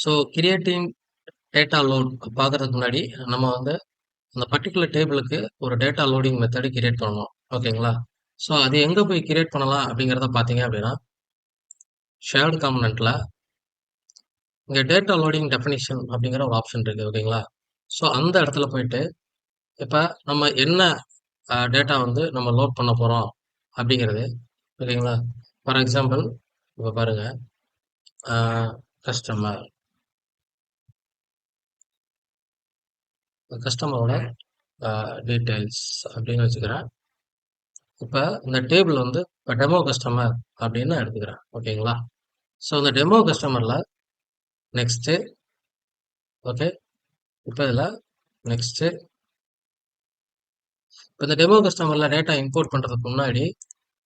So creating data load பார்க்கறதுக்கு முன்னாடி நம்ம வந்து அந்த பர்டிகுலர் டேபிளுக்கு ஒரு டேட்டா லோடிங் மெத்தடு கிரியேட் பண்ணணும். ஓகேங்களா? ஸோ அது எங்கே போய் கிரியேட் பண்ணலாம் அப்படிங்கிறத பார்த்தீங்க அப்படின்னா ஷேர்டு காம்பனண்ட்ல இங்கே டேட்டா லோடிங் டெஃபினிஷன் அப்படிங்கிற ஒரு ஆப்ஷன் இருக்குது. ஓகேங்களா? ஸோ அந்த இடத்துல போயிட்டு இப்போ நம்ம என்ன டேட்டா வந்து நம்ம லோட் பண்ண போகிறோம் அப்படிங்கிறது. ஓகேங்களா? ஃபார் எக்ஸாம்பிள் இப்போ பாருங்க, கஸ்டமர் கஸ்டமரோட டீட்டெயில்ஸ் அப்படின்னு வச்சுக்கிறேன். இப்போ இந்த டேபிள் வந்து இப்போ டெமோ கஸ்டமர் அப்படின்னு நான் எடுத்துக்கிறேன். ஓகேங்களா? ஸோ இந்த டெமோ கஸ்டமரில் நெக்ஸ்ட்டு, ஓகே, இப்போ இதில் நெக்ஸ்ட்டு, இப்போ இந்த டெமோ கஸ்டமரில் டேட்டா இம்போர்ட் பண்ணுறதுக்கு முன்னாடி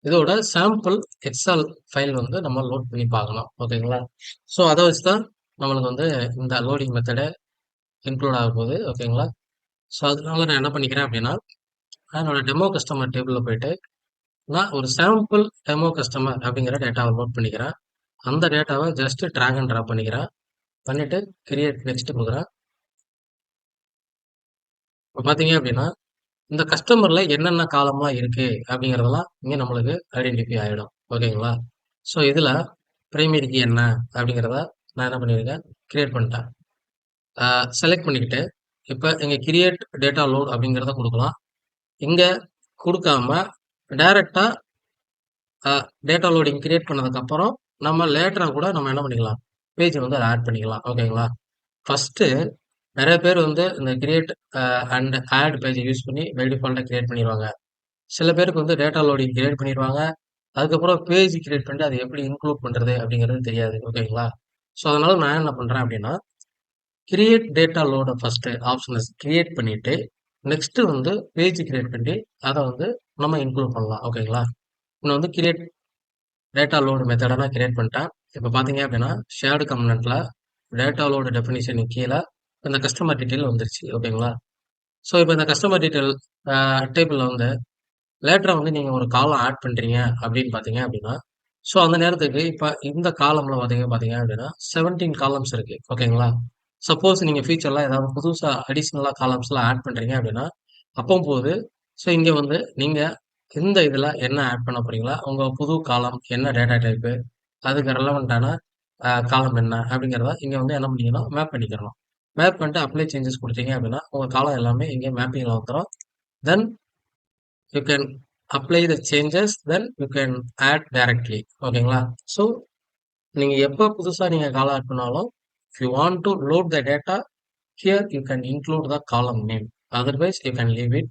இதோட சாம்பிள் எக்ஸல் ஃபைல் வந்து நம்ம லோட் பண்ணி பார்க்கணும். ஓகேங்களா? ஸோ அதை வச்சு தான் நம்மளுக்கு வந்து இந்த லோடிங் மெத்தடை இன்க்ளூட் ஆக போகுது. ஓகேங்களா? ஸோ அதனால நான் என்ன பண்ணிக்கிறேன் அப்படின்னா என்னோட டெமோ கஸ்டமர் டேபிளில் போயிட்டு நான் ஒரு சாம்பிள் டெமோ கஸ்டமர் அப்படிங்கிற டேட்டாவை லோட் பண்ணிக்கிறேன். அந்த டேட்டாவை ஜஸ்ட் ட்ராக் அண்ட் ட்ராப் பண்ணிக்கிறேன். பண்ணிட்டு கிரியேட் நெக்ஸ்ட் கொடுக்குறேன். இப்போ பார்த்தீங்க அப்படின்னா இந்த கஸ்டமரில் என்னென்ன காலம்லாம் இருக்குது அப்படிங்கிறதெல்லாம் இங்கே நம்மளுக்கு ஐடென்டிஃபை ஆகிடும். ஓகேங்களா? ஸோ இதில் பிரைமரி கீ என்ன அப்படிங்கிறத நான் என்ன பண்ணியிருக்கேன், கிரியேட் பண்ணிட்டேன். செலக்ட் பண்ணிக்கிட்டு இப்போ இங்கே கிரியேட் டேட்டா லோட் அப்படிங்கிறத கொடுக்கலாம். இங்கே கொடுக்காம டைரெக்டாக டேட்டா லோடிங் கிரியேட் பண்ணதுக்கப்புறம் நம்ம லேட்டராக கூட நம்ம என்ன பண்ணிக்கலாம், பேஜ் வந்து அதை ஆட் பண்ணிக்கலாம். ஓகேங்களா? ஃபஸ்ட்டு நிறைய பேர் வந்து இந்த கிரியேட் அண்ட் ஆட் பேஜை யூஸ் பண்ணி பை டிஃபால்ட்டாக கிரியேட் பண்ணிடுவாங்க. சில பேருக்கு வந்து டேட்டா லோடிங் கிரியேட் பண்ணிடுவாங்க. அதுக்கப்புறம் பேஜ் கிரியேட் பண்ணிட்டு அதை எப்படி இன்க்ளூட் பண்ணுறது அப்படிங்கிறது தெரியாது. ஓகேங்களா? ஸோ அதனால நான் என்ன பண்ணுறேன் அப்படின்னா கிரியேட் டேட்டா லோட ஃபஸ்ட்டு ஆப்ஷனை கிரியேட் பண்ணிவிட்டு நெக்ஸ்ட்டு வந்து பேஜ் கிரியேட் பண்ணி அதை வந்து நம்ம இன்க்ளூட் பண்ணலாம். ஓகேங்களா? இன்னும் வந்து கிரியேட் டேட்டா லோடு மெத்தடை நான் கிரியேட் பண்ணிட்டேன். இப்போ பார்த்தீங்க அப்படின்னா ஷேர்டு கம்பனண்ட்டில் டேட்டா லோடு டெஃபினிஷனுக்கு கீழே இந்த கஸ்டமர் டீட்டெயில் வந்துருச்சு. ஓகேங்களா? ஸோ இப்போ இந்த கஸ்டமர் டீட்டெயில் டேபிளில் வந்து லேட்டராக வந்து நீங்கள் ஒரு காலம் ஆட் பண்ணுறீங்க அப்படின்னு பார்த்தீங்க அப்படின்னா ஸோ அந்த நேரத்துக்கு இப்போ இந்த காலமில் பார்த்தீங்க அப்படின்னா 17 காலம்ஸ் இருக்குது. ஓகேங்களா? சப்போஸ் நீங்கள் ஃபியூச்சரில் ஏதாவது புதுசாக அடிஷ்னலாக காலம்ஸ்லாம் ஆட் பண்ணுறீங்க அப்படின்னா அப்போது ஸோ இங்கே வந்து நீங்கள் இந்த இதில் என்ன ஆட் பண்ண போகிறீங்களா, உங்கள் புது காலம் என்ன டேட்டா டைப்பு, அதுக்கு ரெலவெண்ட்டான காலம் என்ன அப்படிங்கிறத இங்கே வந்து என்ன பண்ணிக்கணும், மேப் பண்ணிக்கிறணும். மேப் பண்ணிட்டு அப்ளை சேஞ்சஸ் கொடுத்தீங்க அப்படின்னா உங்கள் காலம் எல்லாமே இங்கே மேப்பிங்கில் வந்துடும். Then you can apply the changes, then you can add directly. ஓகேங்களா? ஸோ நீங்கள் எப்போ புதுசாக நீங்கள் காலம் ஆட் பண்ணாலும் if you want to load the data here you can include the column name, otherwise you can leave it.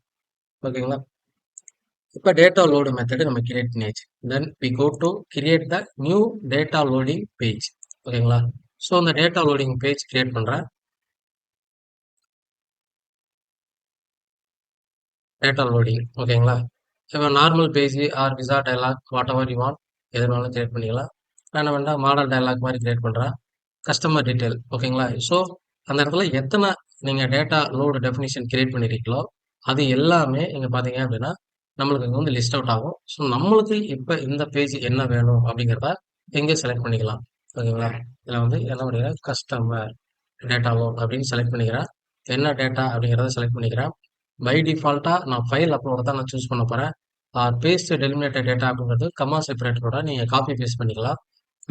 ஓகேங்களா? இப்போ data load method நம்ம கிரியேட் பண்ணியாச்சு. தென் we go to create the new data loading page. ஓகேங்களா? So இந்த data loading page create பண்ணுறேன். Data loading. ஓகேங்களா? இப்போ normal page R visa dialogue what ever you want எது வேணாலும் கிரியேட் பண்ணிக்கலாம். நான் என்ன பண்ணுறேன், மாடல் டைலாக் மாதிரி கிரியேட் பண்ணுறேன். Customer detail. ஓகேங்களா? ஸோ அந்த இடத்துல எத்தனை நீங்கள் டேட்டா லோடு டெஃபினிஷன் கிரியேட் பண்ணியிருக்கீங்களோ அது எல்லாமே இங்கே பார்த்தீங்க அப்படின்னா நம்மளுக்கு இங்கே வந்து லிஸ்ட் அவுட் ஆகும். ஸோ நம்மளுக்கு இப்போ இந்த பேஜ் என்ன வேணும் அப்படிங்கிறத இங்கே செலக்ட் பண்ணிக்கலாம். ஓகேங்களா? இதில் வந்து என்ன பண்ணிக்கிறேன், கஸ்டமர் டேட்டா லோட் அப்படின்னு செலக்ட் பண்ணிக்கிறேன். என்ன டேட்டா அப்படிங்கிறத செலக்ட் பண்ணிக்கிறேன். பை டிஃபால்ட்டாக நான் ஃபைல் அப்லோட தான் நான் சூஸ் பண்ண போகிறேன். பேஸ்ட் டெலிமினேட்டட் டேட்டா அப்படிங்கிறது கமா செப்பரேட்டரோட நீங்கள் காப்பி பேஸ்ட் பண்ணிக்கலாம்.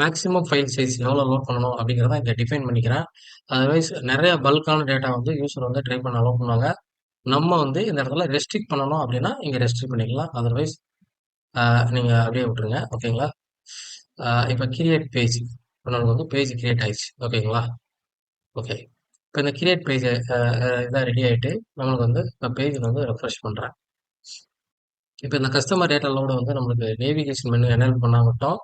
மேக்ஸிமம் ஃபைல் சைஸ் எவ்வளோ லோட் பண்ணணும் அப்படிங்கிறத இங்கே டிஃபைன் பண்ணிக்கிறேன். அதர்வைஸ் நிறைய பல்கான டேட்டா வந்து யூஸர் வந்து ட்ரை பண்ண அலோவ் பண்ணுவாங்க. நம்ம வந்து இந்த இடத்துல ரெஸ்ட்ரிக்ட் பண்ணணும் அப்படின்னா இங்கே ரெஸ்ட்ரிக்ட் பண்ணிக்கலாம். அதர்வைஸ் நீங்கள் அப்படியே விட்டுருங்க. ஓகேங்களா? இப்போ கிரியேட் பேஜ் இப்போ நம்மளுக்கு வந்து பேஜ் கிரியேட் ஆயிடுச்சு. ஓகேங்களா? ஓகே. இப்போ இந்த கிரியேட் பேஜ் இதாக ரெடி ஆகிட்டு நம்மளுக்கு வந்து இப்போ பேஜ் வந்து ரெஃப்ரெஷ் பண்ணுறேன். இப்போ இந்த கஸ்டமர் டேட்டா லோடு வந்து நம்மளுக்கு நேவிகேஷன் மெனு எனேபிள் பண்ணால் மட்டும்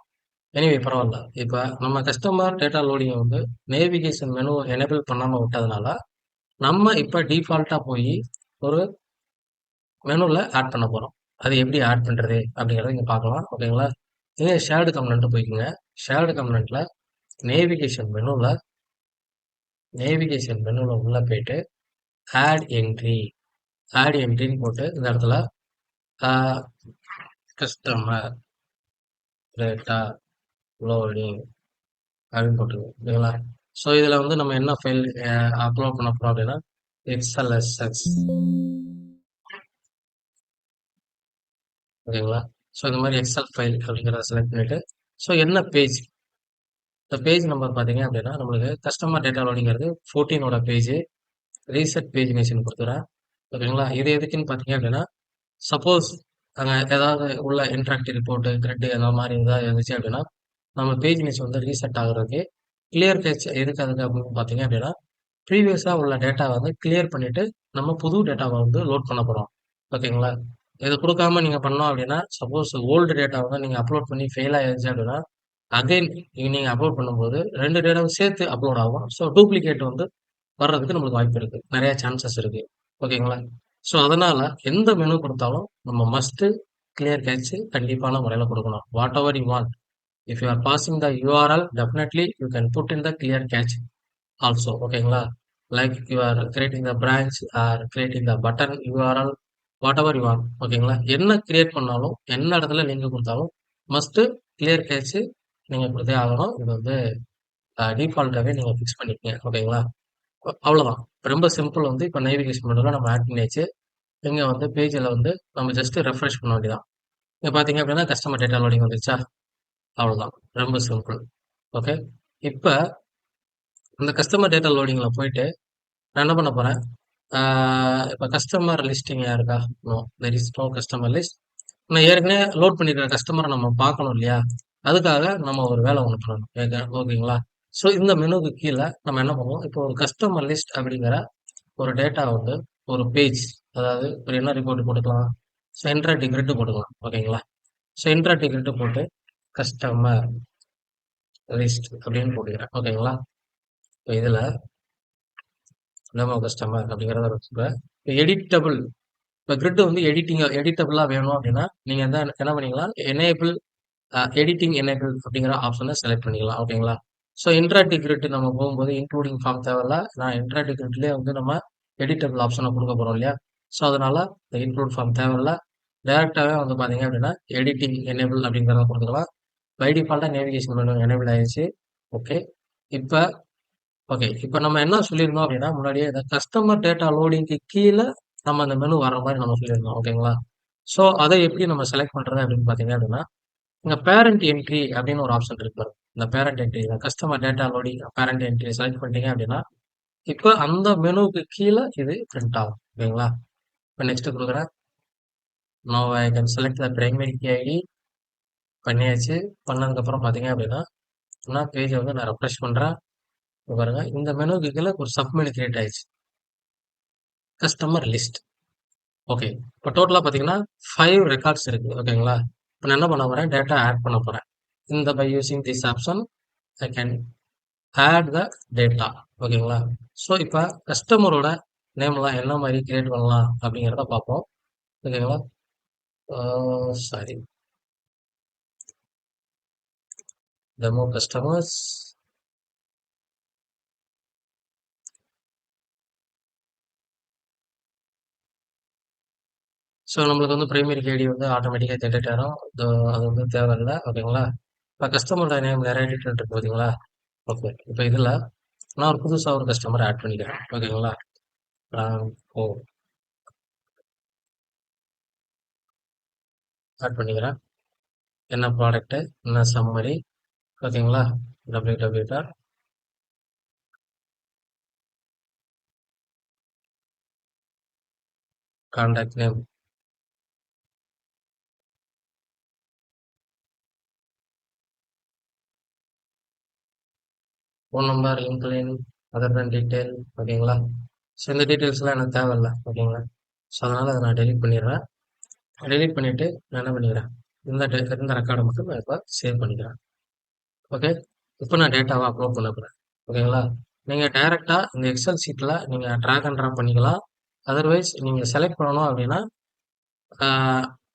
எனிவே பரவாயில்ல. இப்போ நம்ம கஸ்டமர் டேட்டா லோடிங்கை வந்து நேவிகேஷன் மெனு எனேபிள் பண்ணாமல் விட்டதுனால நம்ம இப்போ டிஃபால்ட்டாக போய் ஒரு மெனுவில் ஆட் பண்ண போகிறோம். அது எப்படி ஆட் பண்ணுறது அப்படிங்கிறத இங்கே பார்க்கலாம். ஓகேங்களா? நீங்கள் ஷேர்டு கம்பனண்ட்டு போய்க்குங்க. ஷேர்டு கம்பனண்ட்டில் நேவிகேஷன் மெனுவில் உள்ளே போயிட்டு ஆட் என்ட்ரின்னு போட்டு இந்த இடத்துல கஸ்டமர் டேட்டா லோடிங் அப்படின்னு போட்டுருங்க. ஓகேங்களா? ஸோ இதில் வந்து நம்ம என்ன ஃபைல் அப்லோட் பண்ண போகிறோம் அப்படின்னா XLSX. ஓகேங்களா? ஸோ இந்த மாதிரி எக்ஸல் ஃபைல் அப்படிங்கிறத செலக்ட் பண்ணிவிட்டு, ஸோ என்ன பேஜ், இந்த பேஜ் நம்பர் பார்த்தீங்க அப்படின்னா நம்மளுக்கு கஸ்டமர் டேட்டா லோடிங்கிறது 14ஓட பேஜ், ரீசெட் பேஜ் நேஷன் கொடுத்துறேன். ஓகேங்களா? இது எதுக்குன்னு பார்த்தீங்க அப்படின்னா, சப்போஸ் அங்கே ஏதாவது உள்ள இன்ட்ராக்டிவ் ரிப்போர்ட்டு கிரெட் அந்த மாதிரி ஏதாவது இருந்துச்சு அப்படின்னா நம்ம பேஜ் நேஷன் வந்து ரீசெட் ஆகுறதுக்கு கிளியர் கேட்ச் எதுக்கு அதுக்கு அப்படின்னு பார்த்தீங்க அப்படின்னா ப்ரீவியஸாக உள்ள டேட்டாவை வந்து கிளியர் பண்ணிட்டு நம்ம புது டேட்டாவை வந்து லோட் பண்ண போகிறோம். ஓகேங்களா? இது கொடுக்காம நீங்கள் பண்ணோம் அப்படின்னா சப்போஸ் ஓல்டு டேட்டா வந்து நீங்கள் அப்லோட் பண்ணி ஃபெயில் ஆயிடுச்சு அப்படின்னா அகைன் நீங்கள் அப்லோட் பண்ணும்போது ரெண்டு டேட்டாவும் சேர்த்து அப்லோட் ஆகும். ஸோ டூப்ளிகேட் வந்து வர்றதுக்கு நம்மளுக்கு வாய்ப்பு இருக்குது, நிறைய சான்சஸ் இருக்குது. ஓகேங்களா? ஸோ அதனால் எந்த மெனு கொடுத்தாலும் நம்ம மஸ்ட்டு கிளியர் கேட்ச் கண்டிப்பான முறையில் கொடுக்கணும். What ever you want, if you are passing the URL, definitely you can put in the clear cache also. ஓகேங்களா? Like you are creating the branch are creating the button URL, what ever you want. ஓகேங்களா? என்ன create பண்ணாலும் என்ன இடத்துல link கொடுத்தாலும் must clear catch நீங்கள் கொடுத்தே ஆகணும். இது வந்து டிஃபால்ட்டாகவே நீங்கள் ஃபிக்ஸ் பண்ணிக்கங்க. ஓகேங்களா? அவ்வளோதான், ரொம்ப சிம்பிள். வந்து இப்போ நேவிகேஷன் மெனுவில் நம்ம ஆட் பண்ணியாச்சு. இங்கே வந்து பேஜில் வந்து நம்ம ஜஸ்ட் ரெஃப்ரெஷ் பண்ண வேண்டியதான். இங்கே பார்த்தீங்க அப்படின்னா கஸ்டமர் டேட்டா லோடிங் வந்துருச்சா? அவ்வளோதான், ரொம்ப சிம்பிள். ஓகே, இப்போ இந்த கஸ்டமர் டேட்டா லோடிங்கில் போயிட்டு நான் என்ன பண்ண போகிறேன், இப்போ கஸ்டமர் லிஸ்டிங் இருக்கா? No, there is no customer list. நான் ஏற்கனவே லோட் பண்ணியிருக்கிற கஸ்டமரை நம்ம பார்க்கணும் இல்லையா? அதுக்காக நம்ம ஒரு வேலை ஒன்று பண்ணணும். ஓகேங்களா? ஸோ இந்த மெனுக்கு கீழே நம்ம என்ன பண்ணுவோம், இப்போ ஒரு கஸ்டமர் லிஸ்ட் அப்படிங்கிற ஒரு டேட்டா வந்து ஒரு பேஜ், அதாவது ஒரு என்ன ரிப்போர்ட் போட்டுக்கலாம், ஸோ இன்ட்ராக்டிவ் கிரிட் போட்டுக்கலாம். ஓகேங்களா? ஸோ இன்ட்ராக்டிவ் கிரிட் போட்டு கஸ்டமர் லிஸ்ட் அப்படின்னு போட்டுக்கிறேன். ஓகேங்களா? இப்போ இதில் நம்ம கஸ்டமர் அப்படிங்கிறத வச்சுப்பேன். இப்போ எடிட்டபிள், இப்போ கிரிட் வந்து எடிட்டபிளாக வேணும் அப்படின்னா நீங்கள் என்ன பண்ணிக்கலாம், எனேபிள் எடிட்டிங் எனேபிள் அப்படிங்கிற ஆப்ஷனை செலக்ட் பண்ணிக்கலாம். ஓகேங்களா? ஸோ இன்ட்ராக்டிவ் கிரிட் நம்ம போகும்போது இன்க்ளூடிங் ஃபார்ம் தேவையில்ல, நான் இன்ட்ராக்டிவ் கிரிட்லேயே வந்து நம்ம எடிட்டபிள் ஆப்ஷனை கொடுக்க போகிறோம் இல்லையா? ஸோ அதனால் இந்த இன்க்ளூட் ஃபார்ம் தேவையில்ல, டேரெக்டாகவே வந்து பார்த்தீங்க அப்படின்னா எடிட்டிங் எனேபிள் அப்படிங்கிறத கொடுத்துக்கலாம். பை டிஃபால்ட்டாக நேவிகேஷன் மெனு எனேபிள் ஆயிடுச்சு. ஓகே, இப்போ இப்போ நம்ம என்ன சொல்லியிருந்தோம் அப்படின்னா முன்னாடியே இந்த கஸ்டமர் டேட்டா லோடிங்க்கு கீழே நம்ம அந்த மெனு வர மாதிரி நம்ம சொல்லியிருந்தோம். ஓகேங்களா? ஸோ அதை எப்படி நம்ம செலக்ட் பண்ணுறது அப்படின்னு பார்த்தீங்க அப்படின்னா இங்கே பேரண்ட் என்ட்ரி அப்படின்னு ஒரு ஆப்ஷன் இருக்கு பாருங்க. இந்த பேரண்ட் என்ட்ரி, இந்த customer data loading parent entry select பண்ணிட்டீங்க அப்படின்னா இப்போ அந்த மெனுவுக்கு கீழே இது பிரிண்ட் ஆகும். ஓகேங்களா? இப்போ நெக்ஸ்ட் கொடுக்குறேன். No I can select the primary key ID பண்ணியாச்சு. பண்ணதுக்கப்புறம் பார்த்தீங்க அப்படின்னா நான் பேஜை வந்து நான் ரெஃப்ரெஷ் பண்ணுறேன். பாருங்க, இந்த மெனுக்கு கீழே ஒரு சப் மெனு கிரியேட் ஆயிடுச்சு, கஸ்டமர் லிஸ்ட். ஓகே, இப்போ டோட்டலாக பார்த்தீங்கன்னா 5 ரெக்கார்ட்ஸ் இருக்குது. ஓகேங்களா? இப்போ நான் என்ன பண்ண போகிறேன், டேட்டா ஆட் பண்ண போகிறேன். இந்த by using this option I can add the data. ஓகேங்களா? ஸோ இப்போ கஸ்டமரோட நேம்லாம் என்ன மாதிரி கிரியேட் பண்ணலாம் அப்படிங்கிறத பார்ப்போம். ஓகேங்களா? Sorry, demo customers. ஸோ நம்மளுக்கு வந்து பிரைமரி ஐடி வந்து ஆட்டோமேட்டிக்காக ஜென்ரேட் ஆகிடும். அது வந்து தேவையில்லை. ஓகேங்களா? இப்போ கஸ்டமரோட நேம் நிறைய டீட்டெயில் இருக்குது பார்த்தீங்களா? ஓகே, இப்போ இதில் நான் ஒரு புதுசாக ஒரு கஸ்டமர் ஆட் பண்ணிக்கிறேன். ஓகேங்களா? ஓ ஆட் பண்ணிக்கிறேன். என்ன ப்ராடக்ட்டு, என்ன சம்மரி. ஓகேங்களா? www. Contact name, phone number, LinkedIn, other than detail. ஓகேங்களா? ஸோ இந்த டீட்டெயில்ஸ்லாம் எனக்கு தேவையில்லை. ஓகேங்களா? ஸோ அதனால் அதை நான் டெலிட் பண்ணிடுறேன். டெலிட் பண்ணிவிட்டு நான் என்ன பண்ணிக்கிறேன், இந்த ரெக்கார்டை மட்டும் நான் இப்போ சேவ் பண்ணிக்கிறேன். ஓகே, இப்போ நான் டேட்டாவை அப்லோட் பண்ண போகிறேன். ஓகேங்களா? நீங்கள் டைரெக்டாக இந்த எக்ஸல் ஷீட்டில் நீங்கள் ட்ராக் அண்ட் ட்ராப் பண்ணிக்கலாம். அதர்வைஸ் நீங்கள் செலக்ட் பண்ணணும் அப்படின்னா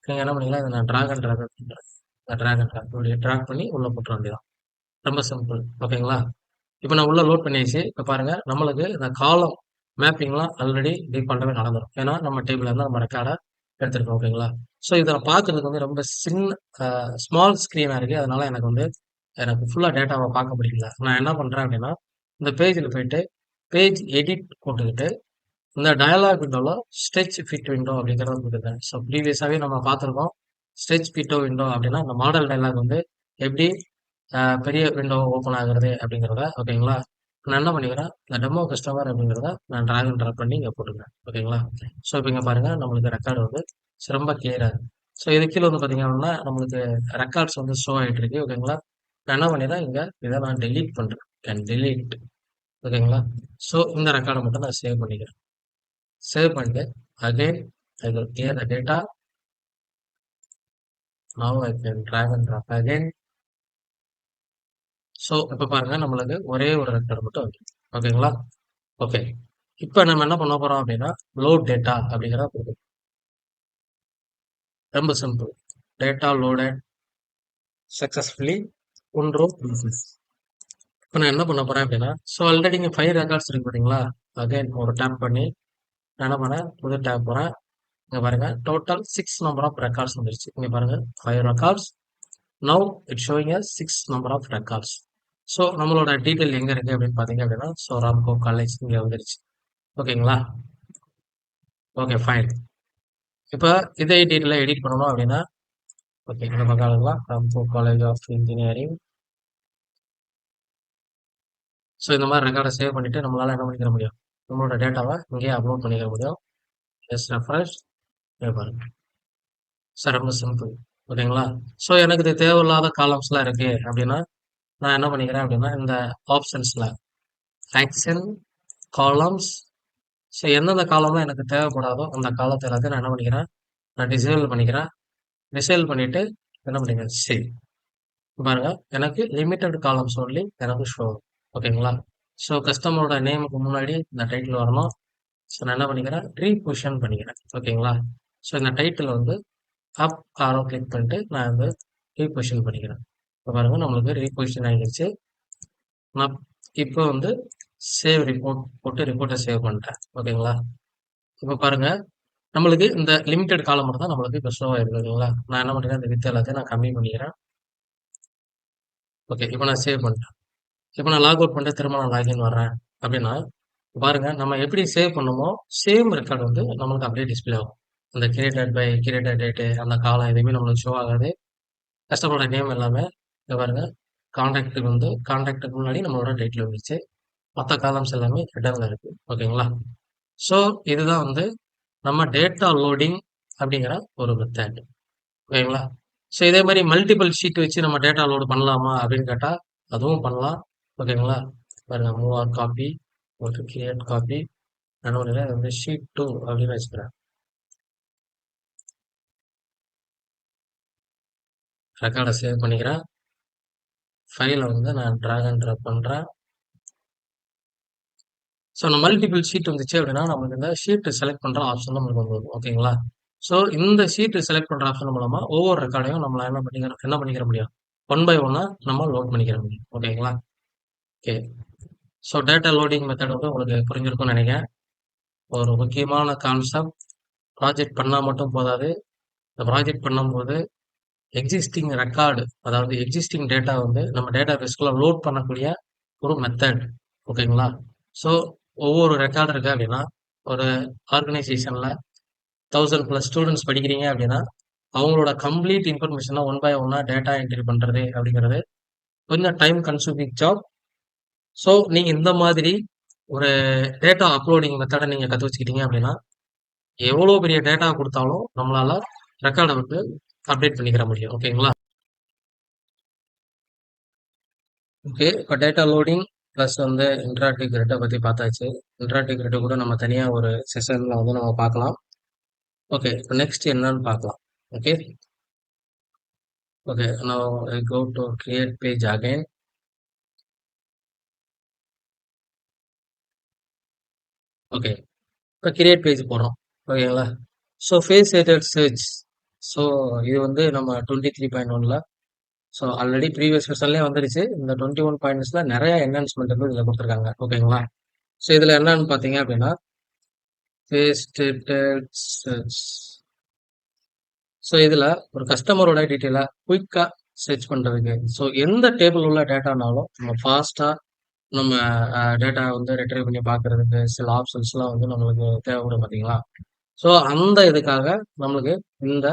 நீங்கள் என்ன பண்ணிக்கலாம், இதை நான் ட்ராக் அண்ட் ட்ராக் பண்ணுறேன். ட்ராக் அண்ட் ட்ராக் இப்படி ட்ராக் பண்ணி உள்ளே போட்டுற வேண்டியதான். ரொம்ப சிம்பிள். ஓகேங்களா? இப்போ நான் உள்ள லோட் பண்ணியாச்சு. இப்போ பாருங்க, நம்மளுக்கு இந்த காலம் மேப்பிங்லாம் ஆல்ரெடி டிஃபால்ட்டாவே நடந்துரும். ஏன்னா நம்ம டேபிள்ல இருந்து நம்ம ரெக்கார்டை எடுத்திருக்கோம். ஓகேங்களா? ஸோ இதை பார்க்கறதுக்கு வந்து ரொம்ப ஸ்மால் ஸ்க்ரீனா இருக்கு. அதனால எனக்கு ஃபுல்லா டேட்டாவை பார்க்க முடியல. நான் என்ன பண்றேன் அப்படின்னா இந்த பேஜில் போயிட்டு பேஜ் எடிட் போட்டுக்கிட்டு இந்த டயலாக் விண்டோவில் ஸ்ட்ரெச் ஃபிட் விண்டோ அப்படிங்கிறத கொடுக்குறேன். ஸோ ப்ரீவியஸாகவே நம்ம பார்த்துருக்கோம். ஸ்ட்ரெச் ஃபிட்டோ விண்டோ அப்படின்னா இந்த மாடல் டயலாக் வந்து எப்படி பெரிய விண்டோ ஓப்பன் ஆகுறது அப்படிங்கிறத ஓகேங்களா. நான் என்ன பண்ணிக்கிறேன், இந்த டெமோ கஸ்டமர் அப்படிங்கிறத நான் ட்ராக் அண்ட் ட்ராப் பண்ணி இங்கே போட்டுக்கிறேன் ஓகேங்களா. ஸோ இப்போ இங்கே பாருங்கள் நம்மளுக்கு ரெக்கார்டு வந்து ரொம்ப கிளியராக இருக்குது. ஸோ இது கீழே வந்து பார்த்தீங்க அப்படின்னா நம்மளுக்கு ரெக்கார்ட்ஸ் வந்து ஷோ ஆகிட்டு இருக்கு ஓகேங்களா. நான் என்ன பண்ணிடுறேன், இங்கே இதை நான் டெலீட் பண்ணுறேன். கேன் டெலீட் ஓகேங்களா. ஸோ இந்த ரெக்கார்டை மட்டும் நான் சேவ் பண்ணிக்கிறேன். சேவ் பண்ணிட்டு again I will clear the data. Now I can drag and drop again. So இப்போ பாருங்க நம்மளுக்கு ஒரே ஒரு ரெக்கார்டு மட்டும் வந்து ஓகேங்களா. ஓகே, இப்போ நம்ம என்ன பண்ண போறோம் அப்படின்னா லோட் டேட்டா அப்படிங்கிறத கொடுக்கும். ரொம்ப simple. Data loaded successfully one row process. இப்போ நான் என்ன பண்ண போறேன் அப்படின்னா, ஸோ ஆல்ரெடி இங்கே 5 ரெக்கார்ட்ஸ் இருக்கு பார்த்தீங்களா. அகைன் ஒரு டேப் பண்ணி நான் என்ன பண்ணேன், புது டேப் போகிறேன். இங்கே பாருங்க டோட்டல் 6 நம்பர் ஆஃப் ரெக்கார்ட்ஸ் வந்துருச்சு. இங்கே பாருங்க 5 records. Now it showing 6 number of records. So நம்மளோட டீட்டெயில் எங்கே இருக்குது அப்படின்னு பார்த்தீங்க அப்படின்னா, ஸோ ராம்கோ காலேஜ் இங்கே வந்துருச்சு ஓகேங்களா. Okay fine. இப்போ இதே டீட்டெயிலாக எடிட் பண்ணணும் அப்படின்னா ஓகே இந்த பக்கம் Ramco college of engineering. So இந்த மாதிரி ரெக்கார்டை சேவ் பண்ணிவிட்டு நம்மளால் என்ன பண்ணிக்கிற முடியும், நம்மளோட டேட்டாவை இங்கேயே அப்லோட் பண்ணிக்கிற முடியும். எஸ் ரெஃப்ரெஷ் பாருங்க. சார் ரொம்ப சிம்பிள் ஓகேங்களா. ஸோ எனக்கு இது தேவையில்லாத காலம்ஸ்லாம் இருக்குது அப்படின்னா நான் என்ன பண்ணிக்கிறேன் அப்படின்னா இந்த ஆப்ஷன்ஸில் ஆக்ஷன் காலம்ஸ். ஸோ எந்தெந்த காலம்லாம் எனக்கு தேவைப்படாதோ அந்த காலத்தை எல்லாத்தையும் நான் என்ன பண்ணிக்கிறேன், நான் டிசேபிள் பண்ணிக்கிறேன். டிசேபிள் பண்ணிவிட்டு என்ன பண்ணிக்கிறேன் சேவ். பாருங்க எனக்கு லிமிட்டட் காலம்ஸ் ஒன்லி எனக்கு ஷோ ஓகேங்களா. ஸோ கஸ்டமரோட நேமுக்கு முன்னாடி இந்த டைட்டில் வரணும். ஸோ நான் என்ன பண்ணிக்கிறேன், ரீபொசிஷன் பண்ணிக்கிறேன் ஓகேங்களா. ஸோ இந்த டைட்டில் வந்து அப் ஆரோ கிளிக் பண்ணிட்டு நான் வந்து ரீபொசிஷன் பண்ணிக்கிறேன். இப்போ பாருங்க நம்மளுக்கு ரீபொசிஷன் ஆகிடுச்சு. நான் இப்போ வந்து சேவ் ரிப்போர்ட் போட்டு ரிப்போர்ட்டை சேவ் பண்ணிட்டேன் ஓகேங்களா. இப்போ பாருங்க நம்மளுக்கு இந்த லிமிட்டட் காலம் மட்டும் தான் நம்மளுக்கு இப்போ ஷோ ஆயிருக்கு ஓகேங்களா. நான் என்ன பண்ணுறேன், இந்த வித் எல்லாத்தையும் நான் கம்மி பண்ணிக்கிறேன். ஓகே இப்போ நான் சேவ் பண்ணிட்டேன். இப்போ நான் லாக் அவுட் பண்ணிட்டு திரும்ப நான் லாகின் வர்றேன் அப்படின்னா பாருங்க நம்ம எப்படி சேவ் பண்ணுமோ சேம் ரெக்கார்டு வந்து நம்மளுக்கு அப்படியே டிஸ்பிளே ஆகும். அந்த கிரியேட்டட் டேட்டு அந்த காலம் எதுவுமே நம்மளுக்கு ஷோ ஆகாது. கஸ்டமரோட நேம் எல்லாமே இங்கே பாருங்க கான்டாக்டுக்கு வந்து கான்டாக்டுக்கு முன்னாடி நம்மளோட டைட்டில் வந்துச்சு. மற்ற காலம்ஸ் எல்லாமே ஹெட்டரில் இருக்குது ஓகேங்களா. ஸோ இதுதான் வந்து நம்ம டேட்டா லோடிங் அப்படிங்கிற ஒரு மெத்தட் ஓகேங்களா. ஸோ இதே மாதிரி மல்டிபிள் ஷீட் வச்சு நம்ம டேட்டா லோடு பண்ணலாமா அப்படின்னு கேட்டால் அதுவும் பண்ணலாம் ஓகேங்களா. பாருங்க மூவ் ஆர் காப்பி ஒரு கிரியேட் காப்பி நான் வந்து ஷீட் 2 அப்படின்னு வச்சுக்கிறேன். ரெக்கார்டை சேவ் பண்ணிக்கிறேன். ஃபைலை வந்து நான் ட்ராக் அண்ட் ட்ராப் பண்ணுறேன். ஸோ நம்ம மல்டிபிள் ஷீட் வந்துச்சு அப்படின்னா நமக்கு இந்த ஷீட் செலக்ட் பண்ணுற ஆப்ஷன் தான் நமக்கு வரும் ஓகேங்களா. ஸோ இந்த ஷீட் செலக்ட் பண்ணுற ஆப்ஷன் மூலமாக ஒவ்வொரு ரெக்கார்டையும் நம்மள என்ன பண்ணிக்கிற முடியும், 1 by 1 நம்ம லோட் பண்ணிக்கிற முடியும் ஓகேங்களா. Okay so data loading method வந்து உங்களுக்கு புரிஞ்சிருக்கும்னு நினைக்கிறேன். ஒரு முக்கியமான கான்செப்ட். ப்ராஜெக்ட் பண்ணால் மட்டும் போதாது, இந்த ப்ராஜெக்ட் பண்ணும்போது எக்ஸிஸ்டிங் ரெக்கார்டு அதாவது எக்ஸிஸ்டிங் டேட்டா வந்து நம்ம டேட்டா பேஸ்க்குள்ள லோட் பண்ணக்கூடிய ஒரு மெத்தட் ஓகேங்களா. ஸோ ஒவ்வொரு ரெக்கார்டு இருக்குது அப்படின்னா ஒரு ஆர்கனைசேஷனில் 1000+ ஸ்டூடெண்ட்ஸ் படிக்கிறீங்க அப்படின்னா அவங்களோட கம்ப்ளீட் இன்ஃபர்மேஷனை 1 by 1 டேட்டா என்ட்ரி பண்ணுறது அப்படிங்கிறது கொஞ்சம் டைம் கன்சூமிங் ஜாப். ஸோ நீங்கள் இந்த மாதிரி ஒரு டேட்டா அப்லோடிங் மெத்தடை நீங்கள் கற்று வச்சுக்கிட்டீங்க அப்படின்னா எவ்வளோ பெரிய டேட்டா கொடுத்தாலும் நம்மளால ரெக்கார்டை வந்து அப்டேட் பண்ணிக்கிற முடியும் ஓகேங்களா. ஓகே இப்போ டேட்டா லோடிங் ப்ளஸ் வந்து இன்ட்ராக்டிவ் கிரிட்டை பற்றி பார்த்தாச்சு. இன்ட்ராக்டிவ் கிரிட்டை கூட நம்ம தனியாக ஒரு செஷனில் வந்து நம்ம பார்க்கலாம். ஓகே இப்போ நெக்ஸ்ட் என்னன்னு பார்க்கலாம். Okay okay now I go to create page again. Okay இப்போ கிரியேட் பேஜ் போடுறோம் ஓகேங்களா. So faceted search. So இது வந்து நம்ம 23.1ல் ஸோ ஆல்ரெடி ப்ரீவியஸ் வெர்ஷன்லேயே வந்துடுச்சு. இந்த 21 பாயிண்ட்ஸில் நிறைய என்ஹான்ஸ்மெண்ட் வந்து இதில் கொடுத்துருக்காங்க ஓகேங்களா. ஸோ இதில் என்னன்னு பார்த்தீங்க அப்படின்னா ஃபேஸ் ஏட்டட் சர்ச். ஸோ இதில் ஒரு கஸ்டமரோட டீட்டெயிலாக குயிக்காக சர்ச் பண்ணுறதுக்கு ஸோ எந்த டேபிள் உள்ள டேட்டானாலும் நம்ம ஃபாஸ்ட்டாக நம்ம டேட்டா வந்து ரெட்ரைவ் பண்ணி பார்க்கறதுக்கு சில ஆப்ஷன்ஸ்லாம் வந்து நம்மளுக்கு தேவைப்படும் பார்த்தீங்களா? ஸோ அந்த இதுக்காக நம்மளுக்கு இந்த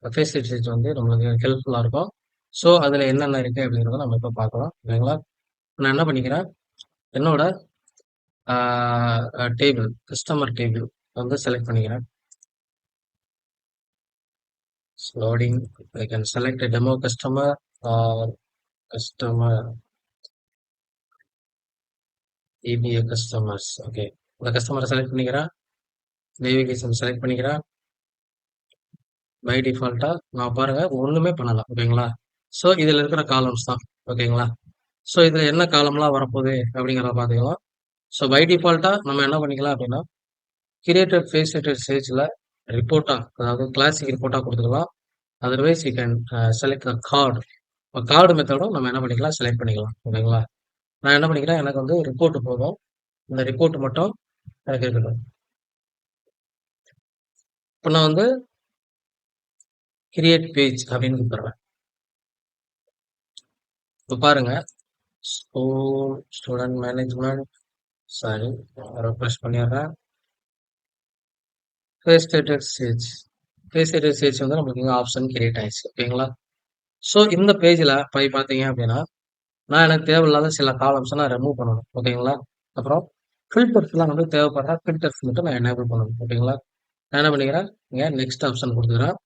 ஃபேஸ் ரிசர்ச் வந்து நம்மளுக்கு ஹெல்ப்ஃபுல்லா இருக்கும். ஸோ அதில என்னென்ன இருக்கு அப்படிங்கிறத நம்ம இப்ப பார்க்கலாம். சரிங்களா? நான் என்ன பண்ணிக்கிறேன், என்னோட ஆ டேபிள் கஸ்டமர் டேபிள் வந்து செலக்ட் பண்ணிக்கிறேன். Loading I can select a demo customer R customer EBA customers. Okay. இந்த கஸ்டமர செலக்ட் பண்ணிக்கிறேன். நேவிகேஷன் செலக்ட் பண்ணிக்கிறேன். பை டிஃபால்ட்டா நான் பாருங்க ஒண்ணுமே பண்ணல. ஓகேங்களா? ஸோ இதுல இருக்கிற காலம்ஸ் தான். ஓகேங்களா? ஸோ இதுல என்ன காலம்லாம் வரப்போகுது அப்படிங்கிறத பார்த்துக்கலாம். ஸோ பை டிஃபால்ட்டா நம்ம என்ன பண்ணிக்கலாம் அப்படின்னா, கிரியேட்டட் ஃபேஸிலிட்டட் சேஜ்ல ரிப்போர்ட்டா அதாவது கிளாசிக் ரிப்போர்ட்டா குடுத்துக்கலாம். Otherwise you can select the card. இப்போ கார்டு மெத்தடும் நம்ம என்ன பண்ணிக்கலாம், செலக்ட் பண்ணிக்கலாம். ஓகேங்களா? நான் என்ன பண்ணிக்கிறேன், எனக்கு வந்து ரிப்போர்ட் போதும். இந்த ரிப்போர்ட் மட்டும் எனக்கு இருக்கட்டும். இப்போ நான் வந்து கிரியேட் பேஜ் அப்படின்னு குடுத்துடுறேன். இப்போ பாருங்க, school student management sorry refresh பண்ணிடுறேன். ஃபேஸ்டேட்டட் சேஜ் ஃபேஸ்டேட்டட் சேஜ் வந்து நம்மளுக்கு இங்கே ஆப்ஷன் கிரியேட் ஆயிடுச்சு. ஓகேங்களா? ஸோ இந்த பேஜில் போய் பார்த்தீங்க அப்படின்னா, நான் எனக்கு தேவையில்லாத சில காலம்ஸை நான் ரிமூவ் பண்ணணும். ஓகேங்களா? அப்புறம் ஃபில்டர்ஸ்லாம் வந்து தேவைப்படுற ஃபில்டர்ஸ் மட்டும் நான் எனேபிள் பண்ணணும். ஓகேங்களா? நான் என்ன பண்ணிக்கிறேன், இங்கே நெக்ஸ்ட் ஆப்ஷன் கொடுத்துக்கிறேன்.